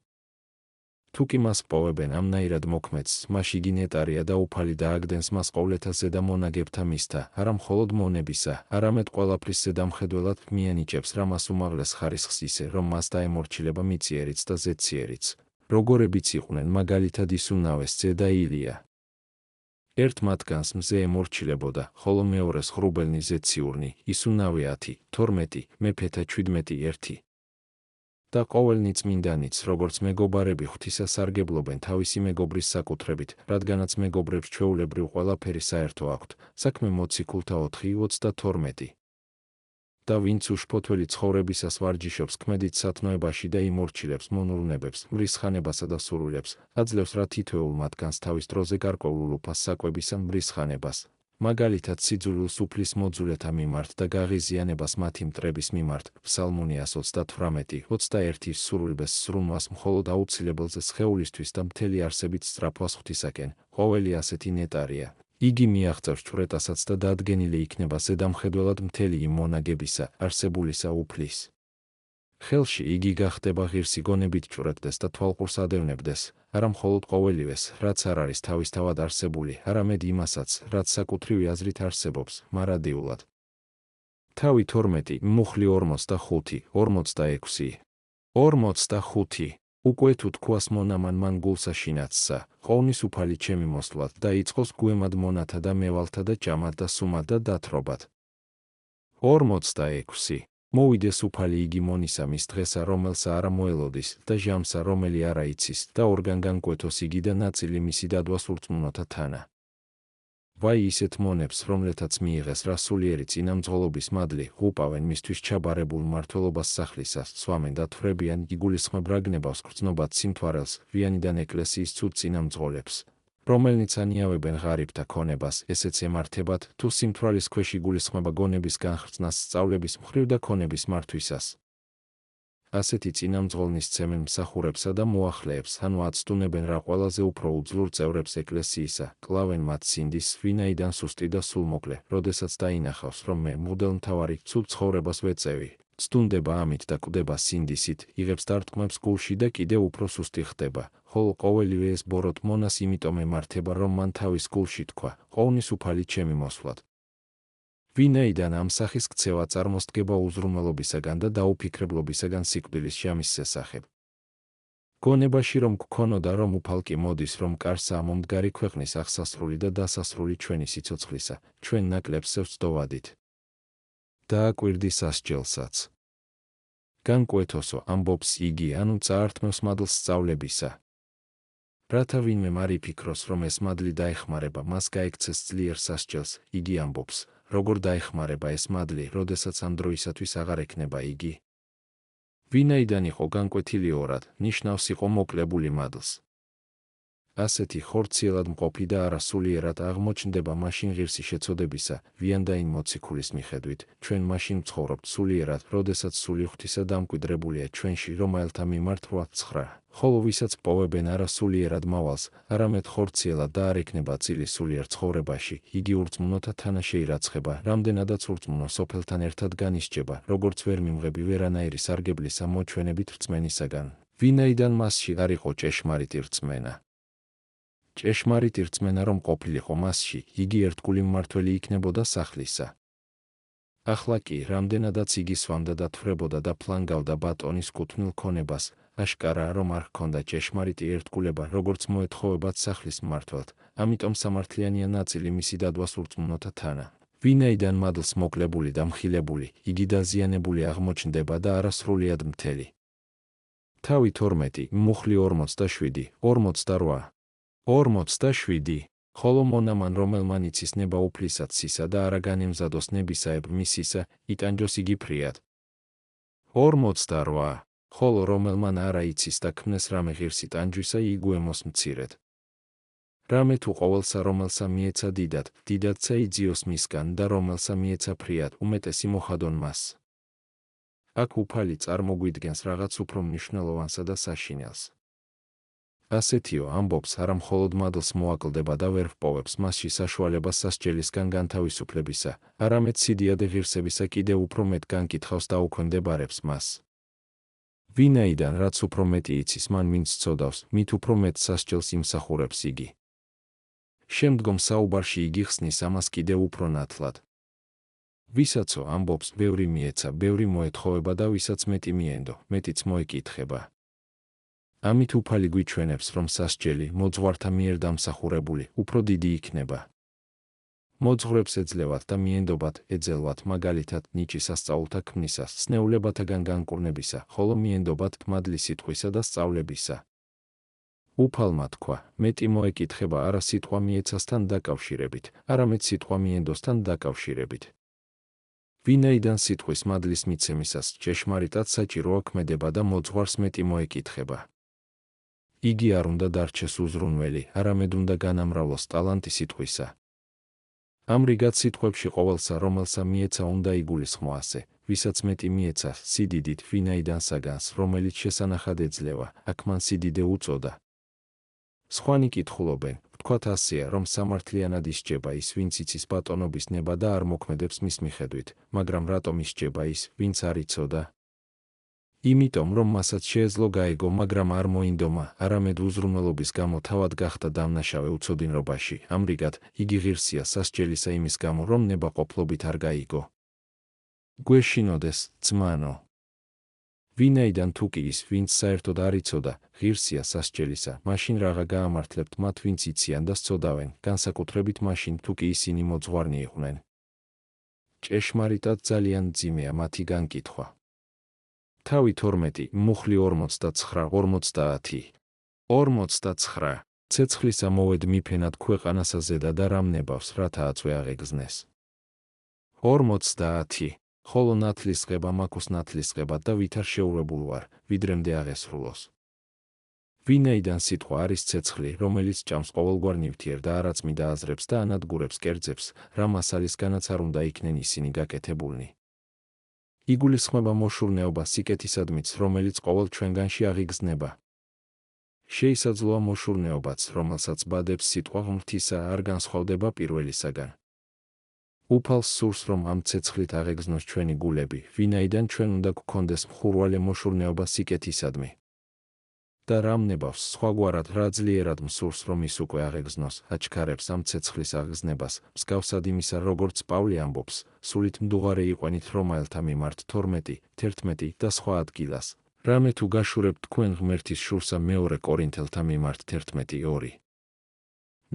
თუ კი მას პოვებენ ამნაირად მოქმედს, მას იგი ნეტარია და უფალი დააგდენს მას ყოვლეთა ზედამონაგებთა მისთა, არა მხოლოდ მონებისა, არამედ ყველაფრის ზედამხედველად მიენიჭებს რა მას უმაღლეს ხარისხს ისე, რომ მას დაემორჩილება მიწიერიც და ზეციერიც, როგორებიც იყვნენ, მაგალითად ისუნავეს ძე და ილია. ერთ მათგანს მზე ემორჩილებოდა, ხოლო მეორეს ხრუბელნი ზეციურნი, ისუნავე 10, 12, მეფეთა 17 1. და ყოველნი წმინდანიც, როგორც მეგობარები ღვთისას სარგებლობენ თავისი მეგობრის საკუთრებით, რადგანაც მეგობრებს ჩვეულებრივ ყველაფერი საერთო აქვთ, საქმე მოციქულთა 4:22. და ვინც უშფოთველი ცხოვრებისას ვარჯიშობს ქმედით სათნოებაში და იმორჩილებს მონურნებებს, მრისხანებასა და სურვილებს, აძლევს რა თითოეულ მათგანს თავის დროზე გარკვეულ ულუფას საკვებისა მრისხანებას, მაგალითად სიძულვილს უფლის მოძულეთა მიმართ და გაღიზიანებას მათი მტრების მიმართ, ფსალმუნიას 38:21 სურვილბეს სრუნვას მხოლოდ აუცილებელზე სხეულისთვის და მთელი არსებით სწრაფვას ღვთისაკენ, ყოველი ასეთი ნეტარია. იგი მიაღწევს ჭვრეტასაც და დადგენილი იქნება ზედამხედველად მთელი იმ მონაგებისა, არსებულისა უფლის. ხელში იგი გახდება ღირსი გონებით ჭვრეტდეს და თვალყურს ადევნებდეს, არა მხოლოდ ყოველივეს, რაც არ არის თავისთავად არსებული, არამედ იმასაც, რაც საკუთრივი აზრით არსებობს, მარადიულად. თავი 12, მუხლი 45, 46. 45. უკვე თუ თქواس მონამან მან გულსა შინაცსა, ხოვნის უფალი ჩემი მოსვლად და იწყოს გუემად მონათა და მევალთა და ჭამად და სუმად და დათრობად. 46. მოვიდეს უფალი იგი მონისა მის დღესა, რომელსა არა მოელოდის, და ჟამსა, რომელი არა იცის, და ორგან განკვეთოს იგი და ნაწილი მისი დადვას ურწმუნოთა თანა. ვაი ისეთ მონებს, რომლეთაც მიიღეს რა სულიერი წინამძღოლობის მადლი, ღუპავენ მისთვის ჩაბარებულ მმართველობას სახლისას, სვამენ და თვრებიან, იგულისხმებ რა გნებავს გრძნობად სიმთვარელს, ვიანიდან ეკლესიის ცუდ წინამძღოლებს, რომელნიც ანიავებენ ღარიბთა ქონებას, ესეც ემართებათ, თუ სიმთვრალის ქვეშ იგულისხმება გონების განხრწნას სწავლების მხრივ და ქონების მართვისას. ასეთი წინამძღოლნი სცემენ მსახურებსა და მოახლეებს, ანუ აცტუნებენ რა ყველაზე უფრო უძლურ წევრებს ეკლესიისა, კლავენ მათ სინდის, ვინაიდან სუსტი და სულმოკლე, როდესაც დაინახავს, რომ მე მღვდელმთავარი ცუდ ცხოვრებას ვეწევი, ცდუნდება ამით და კვდება სინდისით, იღებს დარტყმებს გულში და კიდევ უფრო სუსტი ხდება, ხოლო ყოველივე ეს ბოროტ მონას იმიტომ ემართება, რომ მან თავის გულში თქვა, ხოვნის უფალი ჩემი მოსვლად. ვინაიდან ამ სახის ქცევა წარმოსდგება უზრუნველობისაგან და დაუფიქრებლობისაგან სიკვდილის ჟამის შესახებ. გონებაში რომ გქონოდა, რომ უფალკი მოდის, რომ კარსა მომდგარი ქვეყნის აღსასრული და დასასრული ჩვენი სიცოცხლისა, ჩვენ ნაკლებს ვსდოვადით. დააკვირდი სასჯელსაც. განკვეთოსო, ამბობს იგი, ანუ წაართმევს მადლს სწავლებისა. რათა ვინმე არ იფიქროს, რომ ეს მადლი დაეხმარება, მას გაექცეს ძლიერ სასჯელს, იგი ამბობს, როგორ დაეხმარება ეს მადლი, როდესაც ამ დროისათვის აღარ ექნება იგი. ვინაიდან იყო განკვეთილი ორად, ნიშნავს იყო მოკლებული მადლს. ასეთი ხორციელად მყოფი და არასულიერად აღმოჩნდება მაშინ ღირსი შეწოდებისა, ვიანდაინ მოციქულის მიხედვით, ჩვენ მაშინ ვცხოვრობთ სულიერად, როდესაც სული ღვთისა დამკვიდრებულია ჩვენში, რომაელთა მიმართ 8:9, ხოლო ვისაც პოვებენ არასულიერად მავალს, არამედ ხორციელად და არ ექნება წილი სულიერ ცხოვრებაში, იგი ურწმუნოთა თანა შეირაცხება, რამდენადაც ურწმუნო სოფელთან ერთად განისჯება, როგორც ვერ მიმღები ვერანაირი სარგებლისა მოჩვენებით რწმენისაგან, ვინაიდან მასში არ იყო ჭეშმარიტი რწმენა. ჭეშმარიტი რწმენა რომ ყოფილიყო მასში, იგი ერთგული მმართველი იქნებოდა სახლისა. ახლა კი, რამდენადაც იგი სვამდა და თვრებოდა და ფლანგავდა ბატონის კუთვნილ ქონებას, აშკარაა, რომ არ ჰქონდა ჭეშმარიტი ერთგულება, როგორც მოეთხოვებათ სახლის მმართველთ, ამიტომ სამართლიანია ნაწილი მისი დადვას ურწმუნოთა თანა. ვინაიდან მადლს მოკლებული და მხილებული, იგი დაზიანებული აღმოჩნდება და არასრულიად მთელი. თავი 12, მუხლი 47, 48. 47. ხოლო მონამან რომელმან იცის ნება უფლისად სისა და არა განემზადოს ნებისაებრ მისისა, იტანჯოს იგი ფრიად. 48. ხოლო რომელმან არა იცის და ქმნეს რამე ღირსი ტანჯვისა იგუემოს მცირედ. რამე თუ ყოველსა რომელსა მიეცა დიდადსა იძიოს მისგან და რომელსა მიეცა ფრიად უმეტესი მოხადონ მას. აქ უფალი წარმოგვიდგენს რაღაც უფრო მნიშვნელოვანსა და საშინელს. ასეთიო ამბობს არა მხოლოდ მადლს მოაკლდება და ვერ ჰპოვებს მასში საშუალებას სასჯელისგან განთავისუფლებისა, არამედ სიდიადე ღირსებისა კიდევ უფრო მეტ განკითხავს და უქვემდებარებს მას. ვინაიდან რაც უფრო მეტი იცის მან ვინც ცოდავს, მით უფრო მეტ სასჯელს იმსახურებს იგი. შემდგომ საუბარში იგი ხსნის ამას კიდევ უფრო ნათლად. ვისაც ამბობს ბევრი მიეცა, ბევრი მოეთხოვება და ვისაც მეტი მიენდო, მეტიც მოეკითხება. ამით უფალი გვიჩვენებს, რომ სასჯელი მოძღვართა მიერ დამსახურებული უფრო დიდი იქნება. მოძღვრებს ეძლევათ და მიენდობათ ეძელვათ მაგალითად ნიჭი სასწაულთა ქმნისას, სნეულებათაგან განკურნებისა, ხოლო მიენდობათ მადლი სიტყვისა და სწავლებისა. უფალმა თქვა, მეტი მოეკითხება არა სიტყვა მიეცასთან დაკავშირებით, არამედ სიტყვა მიენდოსთან დაკავშირებით. ვინაიდან სიტყვის მადლის მიცემისას ჭეშმარიტად საჭიროა ქმედება და მოძღვარს მეტი მოეკითხება. იგი არ უნდა დარჩეს უზრუნველი, არამედ უნდა განამრავლოს ტალანტი სიტყვისა. ამრიგად სიტყვებში ყოველსა რომელსა მიეცა უნდა იგულისხმო ასე, ვისაც მეტი მიეცა სიდიდით ვინაიდან საგანს, რომელიც შესანახად ეძლევა, აქ მან სიდიდე უწოდა. სხვანი კითხულობენ, ვთქვათ ასეა, რომ სამართლიანად ისჯება ის, ვინც იცის ბატონობის ნება და არ მოქმედებს მის მიხედვით, მაგრამ რატომ ისჯება ის, ვინც არ იცოდა? იმიტომ, რომ მასაც შეეძლო გაეგო, მაგრამ არ მოინდომა, არამედ უზრუნველობის გამო თავად გახდა დამნაშავე უცოდინრობაში, ამრიგად, იგი ღირსია სასჯელისა იმის გამო, რომ ნებაყოფლობით არ გაიგო. გვეშინოდეს, ძმანო. ვინაიდან თუ კი ის, ვინც საერთოდ არ იცოდა, ღირსია სასჯელისა, მაშინ რაღა გაამართლებთ მათ, ვინც იციან და სწოდავენ, განსაკუთრებით მაშინ თუ კი ისინი მოძღვარნი იყვნენ. ჭეშმარიტად ძალიან მძიმეა მათი განკითხვა. თავი 12, მუხლი 49. 49. ცეცხლისა მოვედ მიფენად ქვეყანასა ზედა და რამ ნებავს, რათა აწვე აღეგზნეს. 50. ხოლო ნათლისღება მაქუს ნათლისღება და ვითარ შეურებულ ვარ, ვიდრემდე აღესრულოს. ვინაიდან სიტყვა არის ცეცხლი, რომელიც ჭამს ყოველგვარ ნივთიერ და არაწმიდა აზრებს და ანადგურებს კერძებს, რა მასალისგანაც არ უნდა იქნენ ისინი გაკეთებულნი. იგულისხმება მოშურნეობა სიკეთისადმიც, რომელიც ყოველ ჩვენგანში აღიგზნება. შეისაძლოა მოშურნეობაც, რომელსაც ბადებს სიტყვა ღმრთისა არ განსხვავდება პირველისაგან. უფალს სურს, რომ ამ ცეცხლით აღეგზნოს ჩვენი გულები, ვინაიდან ჩვენ უნდა გვქონდეს მხურვალე მოშურნეობა სიკეთისადმი. და რამ ნებავს სხვაგვარად რა ძლიერად მსურს, რომ ის უკვე აღეგზნოს, აჩქარებს ამ ცეცხლის აღგზნებას, მსგავსად იმისა, როგორც პავლე ამბობს, სულით მდუღარე იყვენით რომაელთა მიმართ 12, 11 და სხვა ადგილას. რამე თუ გაშურებთ თქვენ ღმერთის შურსა მეორე კორინთელთა მიმართ 11:2.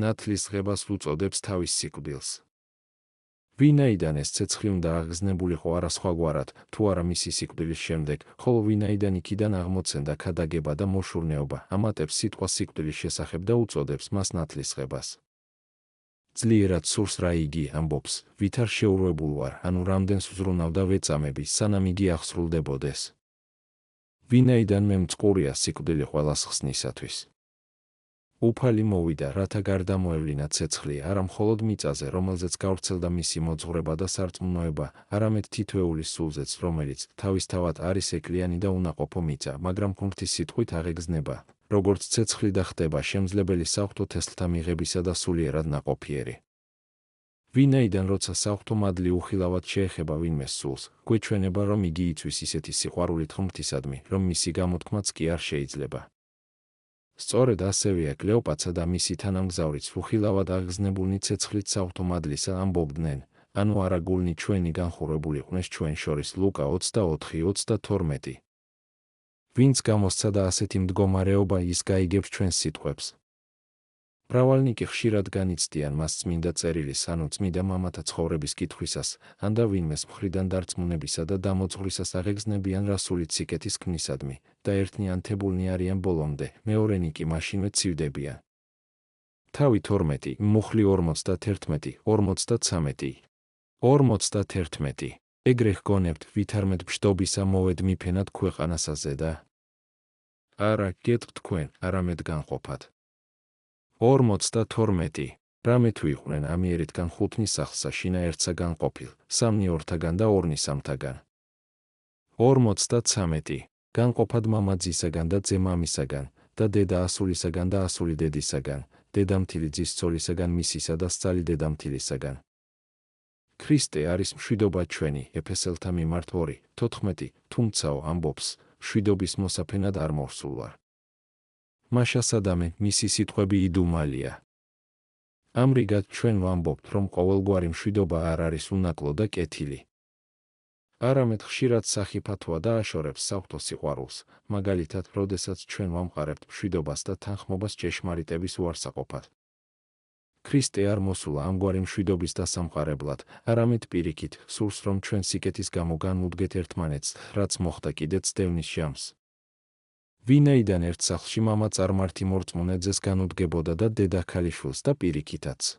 ნათლისღებას უწოდებს თავის სიკვდილს. ვინაიდან ეს ცეცხლი უნდა აღგზნებულიყო არა სხვაგვარად, თუ არა მისი სიკვდილის შემდეგ, ხოლო ვინაიდან იქიდან აღმოცენდა ქადაგება და მოშურნეობა, ამატებს სიტყვა სიკვდილის შესახებ და უწოდებს მას ნათლისღებას. ძლიერად სურს რა იგი ამბობს, ვითარ შეურვებულ ვარ, ანუ რამდენს ვზრუნავ და ვეწამები, სანამ იგი აღსრულდებოდეს. ვინაიდან მე მწყურია სიკვდილი ყველას ხსნისათვის. უფალი მოვიდა, რათა გარდამოევლინა ცეცხლი არა მხოლოდ მიწაზე, რომელზეც გავრცელდა მისი მოძღვრება და სარწმუნოება, არამედ თითოეულის სულზეც, რომელიც თავისთავად არის ეკლიანი და უნაყოფო მიწა, მაგრამ ღმრთის სიტყვით აღეგზნება, როგორც ცეცხლი და ხდება შემძლებელი საღვთო თესლთა მიღებისა და სულიერად ნაყოფიერი. ვინაიდან როცა საღვთო მადლი უხილავად შეეხება ვინმეს სულს, გვეჩვენება, რომ იგი იცვის ისეთი სიყვარულით ღმრთისადმი, რომ მისი გამოთქმაც კი არ შეიძლება. სწორედ ასევეა კლეოპაცა და მისი თანამგზავრიც უხილავად აღგზნებულნი ცეცხლით საღვთო მადლისა ამბობდნენ, ანუ არა გულნი ჩვენი განხურებულიყვნენ ჩვენ შორის ლუკა 24:32. ვინც გამოსცა და ასეთი მდგომარეობა ის გაიგებს ჩვენს სიტყვებს. მრავალნი კი ხშირად განიცდიან მას წმინდა წერილის ანუ წმინდა მამათა ცხოვრების კითხვისას, ან და ვინმეს მხრიდან დარწმუნებისა და დამოძღვრისას აღეგზნებიან რასულით სიკეთის ქმნისადმი, და ერთნი ანთებულნი არიან ბოლომდე, მეორენი კი მაშინვე ცივდებიან. თავი 12, მუხლი 51, 53. 51. ეგრე ჰგონებთ, ვითარმეთ ფშტობისა მოვედ მიფენად ქვეყანასაზე და არა გეტყვთ თქვენ, არამედ განყოფათ. 52. რამე თუ იყვნენ ამიერიდან 5 სახლსა შინა ერთსა განყოფილ, 3 2-თაგან და 2 3-თაგან. 53. განყოფად მამა ძისაგან და ძე მამისაგან და დედა ასულისაგან და ასული დედისაგან, დედამთილი ძის ცოლისაგან მისისა და სწალი დედამთილისაგან. ქრისტე არის მშვიდობა ჩვენი, ეფესელთა მიმართ 2:14, თუმცაო ამბობს, მშვიდობის მოსაფენად არ მოვსულ ვარ. მაშა სადამე, მისი სიტყვები იდუმალია. ამრიგად ჩვენ ვამბობთ, რომ ყოველგვარი მშვიდობა არ არის უნაკლო და კეთილი. არამედ ხშირად სახიფათოა და აშორებს საღვთო სიყვარულს, მაგალითად, როდესაც ჩვენ ვამყარებთ მშვიდობას და თანხმობას ჭეშმარიტების უარსაყოფად. ქრისტე არ მოსულა ამგვარი მშვიდობის დასამყარებლად, არამედ პირიქით, სურს რომ ჩვენ სიკეთის გამო განუდგეთ ერთმანეთს, რაც მოხდა კიდეც დევნის ჟამს. ვინაიდან ერთ სახლში მამა წარმართი მორწმუნე ძეს განუდგებოდა და დედა ქალიშვილს და პირიქითაც.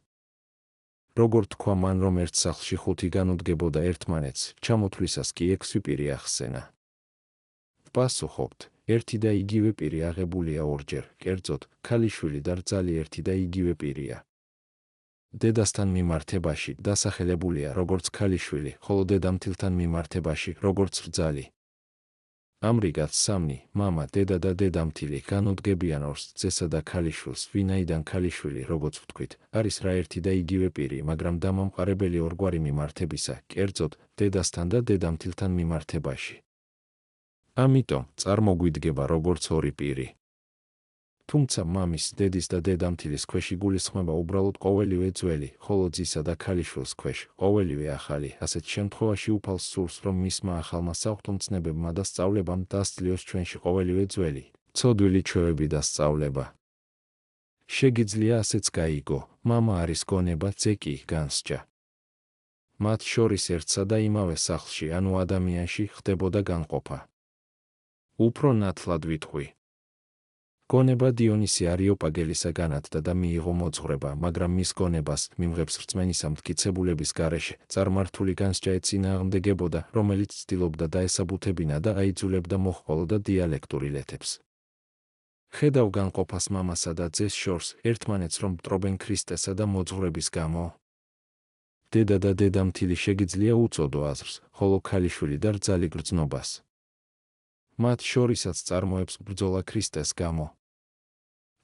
როგორ თქვა მან რომ ერთ სახლში 5 განუდგებოდა ერთმანეთს, ჩამოთვლისას კი 6 პირი ახსენა. ვპასუხობთ, ერთი და იგივე პირი აღებულია ორჯერ, კერძოდ, ქალიშვილი და რძალი ერთი და იგივე პირია. დედასთან მიმართებაში დასახელებულია როგორც ქალიშვილი, ხოლო დედამთილთან მიმართებაში როგორც რძალი. ამრიგად 3, მამა, დედა და დედამთილი განუდგებიან ორს, ძესა და ქალიშვილს, ვინაიდან ქალიშვილი, როგორც ვთქვით, არის რა ერთი და იგივე პირი, მაგრამ დამამყარებელი ორგვარი მიმართებისა, კერძოდ, დედასთან და დედამთილთან მიმართებაში. ამიტომ წარმოგვიდგება როგორც ორი პირი. თუმცა მამის, დედის და დედამთილის ქვეშ იგულისხმება უბრალოდ ყოველივე ძველი, ხოლო ძისა და ქალიშვილს ქვეშ ყოველივე ახალი. ასეთ შემთხვევაში უფალს სურს, რომ მისმა ახალმა საღვთომცნებებმა და სწავლებამ დასწლიოს ჩვენში ყოველივე ძველი, ცოდვილი ჩვევები და სწავლება. შეგიძლია ასეც გაიგო, მამა არის გონება, ძე კი განსჯა. მათ შორის ერთსა და იმავე სახლში, ანუ ადამიანში, ხდებოდა განყოფა. უფრო ნათლად ვიტყვი. გონება დიონისი არიოპაგელისაგანათდა და მიიღო მოძღვრება, მაგრამ მის გონებას მიმღებს რწმენისა მტკიცებულების გარეშე წარმართული განსჯა ეწინააღმდეგებოდა, რომელიც ცდილობდა დაესაბუთებინა და აიძულებდა მოჰყოლოდა დიალექტურ ილეთებს. ხედავ განყოფას მამასა და ძეს შორს, ერთმანეთს რომ მტრობენ ქრისტესა და მოძღვრების გამო. დედა და დედამთილი შეგიძლია უწოდო აზრს, ხოლო ქალიშვილი და რძალი გრძნობას. მათ შორისაც წარმოებს ბრძოლა ქრისტეს გამო.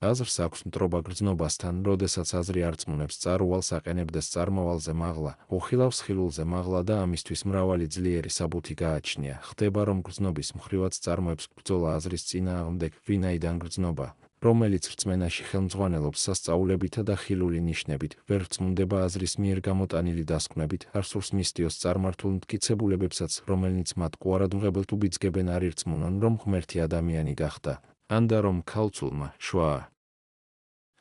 აზრს აქვს მტრობა გრძნობასთან, როდესაც აზრი არწმუნებს წარუვალს აყენებდეს წარმავალზე მაღლა, უხილავს ხილულზე მაღლა და ამისთვის მრავალი ძლიერი საბუთი გააჩნია. ხდება რომ გრძნობის მხრივაც წარმოებს ბრძოლა აზრის წინააღმდეგ, ვინაიდან გრძნობა, რომელიც რწმენაში ხელმძღვანელობს სასწაულებითა და ხილული ნიშნებით, ვერ რწმუნდება აზრის მიერ გამოტანილი დასკვნებით, არ სურს მისდიოს წარმართულ მტკიცებულებებსაც, რომელნიც მათ ყუარადმღებელთ უბიძგებენ არ ირწმუნონ, რომ ღმერთი ადამიანი გახდა, ან და რომ ქალწულმა შვაა.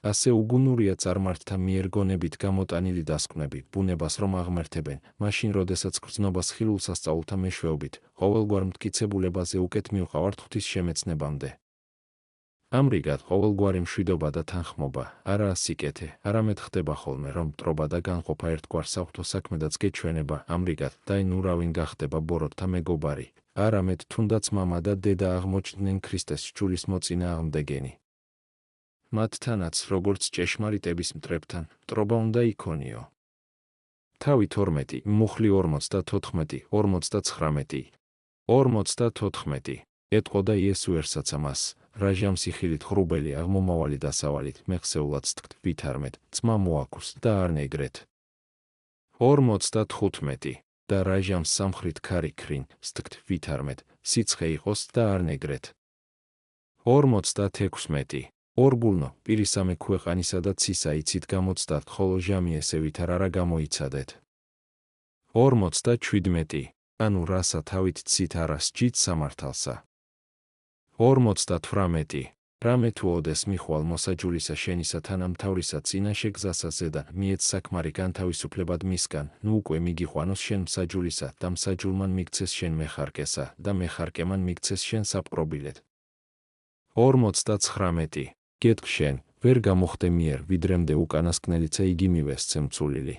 ასე უგუნურია წარმართთა მიერ გონებით გამოტანილი დასკვნები, ბუნებას რომ აღმერთებენ, მაშინ როდესაც გრძნობას ხილულ სასწაულთა მეშვეობით, ყოველგვარ მტკიცებულებაზე უკეთ მივყავართ ღვთის შემეცნებამდე. ამრიგად ყოველგვარი მშვიდობა და თანხმობა, არაა სიკეთე, არამედ ხდება ხოლმე, რომ მტრობა და განყოფა ერთგვარ საღვთო საქმედაც გეჩვენება, ამრიგად დაინურავინ გახდება ბოროტთა მეგობარი, არამედ თუნდაც მამა და დედა აღმოჩნდნენ ქრისტეს სჯულის მოწინააღმდეგენი. მათთანაც, როგორც ჭეშმარიტების მტრებთან, მტრობა უნდა იქონიო. თავი 12, მუხლი 54, 59. 54. ეტყოდა იესოერსაცამას, რა ჟამს იხილით ხრუბელი აღმომავალი დასავალით, მეხსეულად სტკთ, ვითარმეთ, ძმა მოაქუს და არ ნეგრეთ. 55. და რა ჟამს სამხრით ქარი ქრინ, სტკთ, ვითარმეთ, სიცხე იყოს და არ ნეგრეთ. 56. ორგულნო, პირისამე ქვეყანისა და ცისა იცით გამოცდათ, ხოლო ჟამი ესევით არა გამოიცადეთ. 57. ანუ რასა თავით ცით არა სჯით სამართალსა. 58. რამე თუ ოდეს მიხვალ მოსაჯულისა შენისა თანამთავრისა წინაშე გზასა ზედა, მიეც საქმარი განთავისუფლებად მისგან, ნუ უკვე მიგიყვანოს შენ მსაჯულისა და მსაჯულმან მიგცეს შენ მეხარკესა და მეხარკემან მიგცეს შენ საპყრობილეთ. 59. გეტყვ შენ, ვერ გამოხდე მიერ, ვიდრემდე უკანასკნელიც იგი მივესცემ წულილი.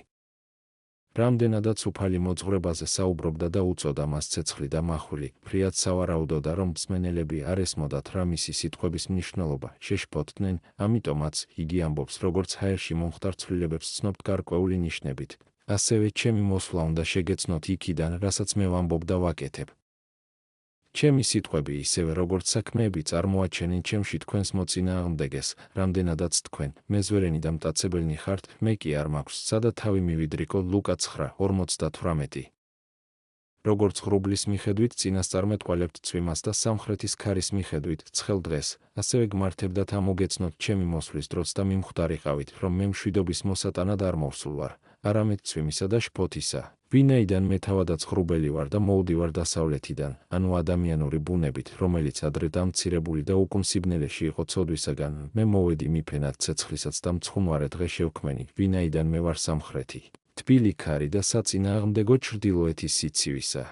რამდენადაც უფალი მოძღვრებაზე საუბრობდა და უწოდა მას ცეცხლი და მახვილი, ფრიად სავარაუდოდა, რომ მსმენელები არ ესმოდათ რა მისი სიტყვების მნიშვნელობა, შეშფოთდნენ, ამიტომაც იგი ამბობს, როგორც ჰაერში მომხდარ ცვლილებებს ცნობთ გარკვეული ნიშნებით, ასევე ჩემი მოსვლა უნდა შეგეცნოთ იქიდან, რასაც მე ვამბობ და ვაკეთებ. ჩემი სიტყვები ისევე როგორც საქმეები წარმოაჩენენ ჩემში თქვენს მოწინააღმდეგეს, რამდენადაც თქვენ, მეზვერენი და მტაცებელნი ხართ, მე კი არ მაქვს, სადა თავი მივიდრიკო. ლუკა 9:48. როგორც ღრუბლის მიხედვით წინასწარმეტყველებთ წვიმას და სამხრეთის ქარის მიხედვით ცხელ დღეს, ასევე გმართებდათ ამოგეცნოთ ჩემი მოსვლის დროც და მიმხვდარიყავით, რომ მე მშვიდობის მოსატანად არ მოვსულ ვარ, არამედ წვიმისა და შფოთისა, ვინაიდან მე თავადაც ღრუბელი ვარ და მოვდივარ დასავლეთიდან, ანუ ადამიანური ბუნებით, რომელიც ადრე დამცირებული და უკუნსიბნელეში იყო ცოდვისაგან, მე მოვედი მიფენად ცეცხლისაც და მცხუნვარე დღე შევქმენი, ვინაიდან მე ვარ სამხრეთი, თბილი ქარი და საწინააღმდეგო ჩრდილოეთის სიცივისა.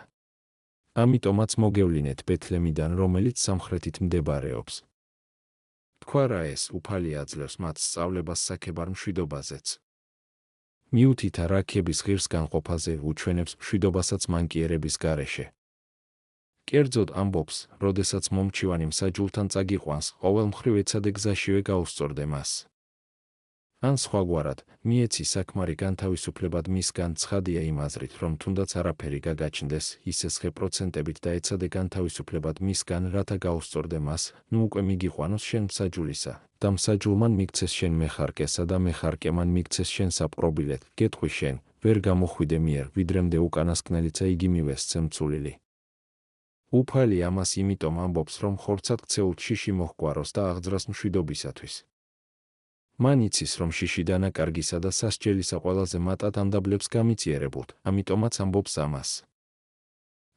ამიტომაც მოგევლინეთ ბეთლემიდან, რომელიც სამხრეთით მდებარეობს. თქვა რა ეს უფალი აძლევს მათ სწავლებას საქებარ მშვიდობაზეც. მიუთითა რაქების ღირს განყოფაზე უჩვენებს მშვიდობასაც მანკიერების გარეშე. კერძოდ ამბობს, როდესაც მომჩივანი მსაჯულთან წაგიყვანს, ყოველ მხრივ ეცადე გზაშივე გაუსწორდე მას. ან სხვაგვარად, მიეცი საკმარი განთავისუფლებად მისგან ცხადია იმ აზრით, რომ თუნდაც არაფერი გაგაჩნდეს, ისე 9%-ებით და ეცადე განთავისუფლებად მისგან, რათა გაუსწორდე მას, ნუ უკვე მიგიყვანოს შენ მსაჯულისა, და მსაჯულმან მიქცეს შენ მეხარკესა და მეხარკემან მიქცეს შენ საპყრობილეთ, გეტყვი შენ, ვერ გამოხვიდე მიერ, ვიდრემდე უკანასკნელიცა იგი მივესცემ წულილი. უფალი ამას იმიტომ ამბობს, რომ ხორცად ქცეულ შიში მოჰგვაროს და აღძრას მშვიდობისათვის. მან იცის, რომ შიში დანაკარგისა და სასჯელისა ყველაზე მატად ამდაბლებს გამიწიერებულთ, ამიტომაც ამბობს ამას.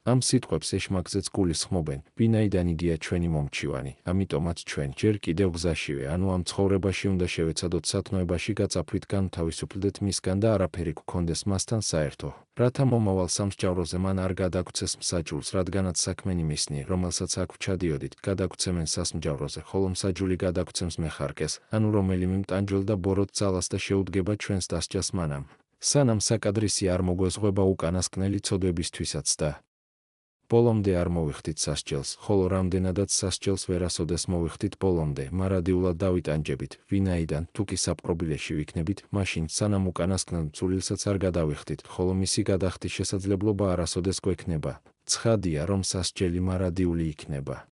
ამ სიტყვებს ეშმაკზეც გულისხმობენ, ვინაიდან იგია ჩვენი მომჩივანი, ამიტომაც ჩვენ ჯერ კიდევ გზაშივე, ანუ ამ ცხოვრებაში უნდა შევეცადოთ სათნოებაში გაწაფვით განთავისუფლდეთ მისგან და არაფერი გქონდეს მასთან საერთო, რათა მომავალ სამსჯავროზე მან არ გადაგგვცეს მსაჯულს, რადგანაც საქმენი მისნი, რომელსაც აქ ვჩადიოდით, გადაგგვცემენ სასმჯავროზე, ხოლო მსაჯული გადაგგვცემს მეხარკეს, ანუ რომელიმე მტანჯველ და ბოროტ ძალას და შეუდგება ჩვენს დასჯას მანამ, სანამ საკადრისი არ მოგვეზღვება უკანასკნელი ცოდვებისთვისაც და ბოლომდე არ მოვიხდით სასჯელს, ხოლო რამდენადაც სასჯელს ვერასოდეს მოვიხდით ბოლომდე, მარადიულად დავიტანჯებით, ვინაიდან თუ კი საპყრობილეში ვიქნებით, მაშინ სანამ უკანასკნელ წულილსაც არ გადავიხდით, ხოლო მისი გადახდის შესაძლებლობა არასოდეს გვექნება. ცხადია, რომ სასჯელი მარადიული იქნება.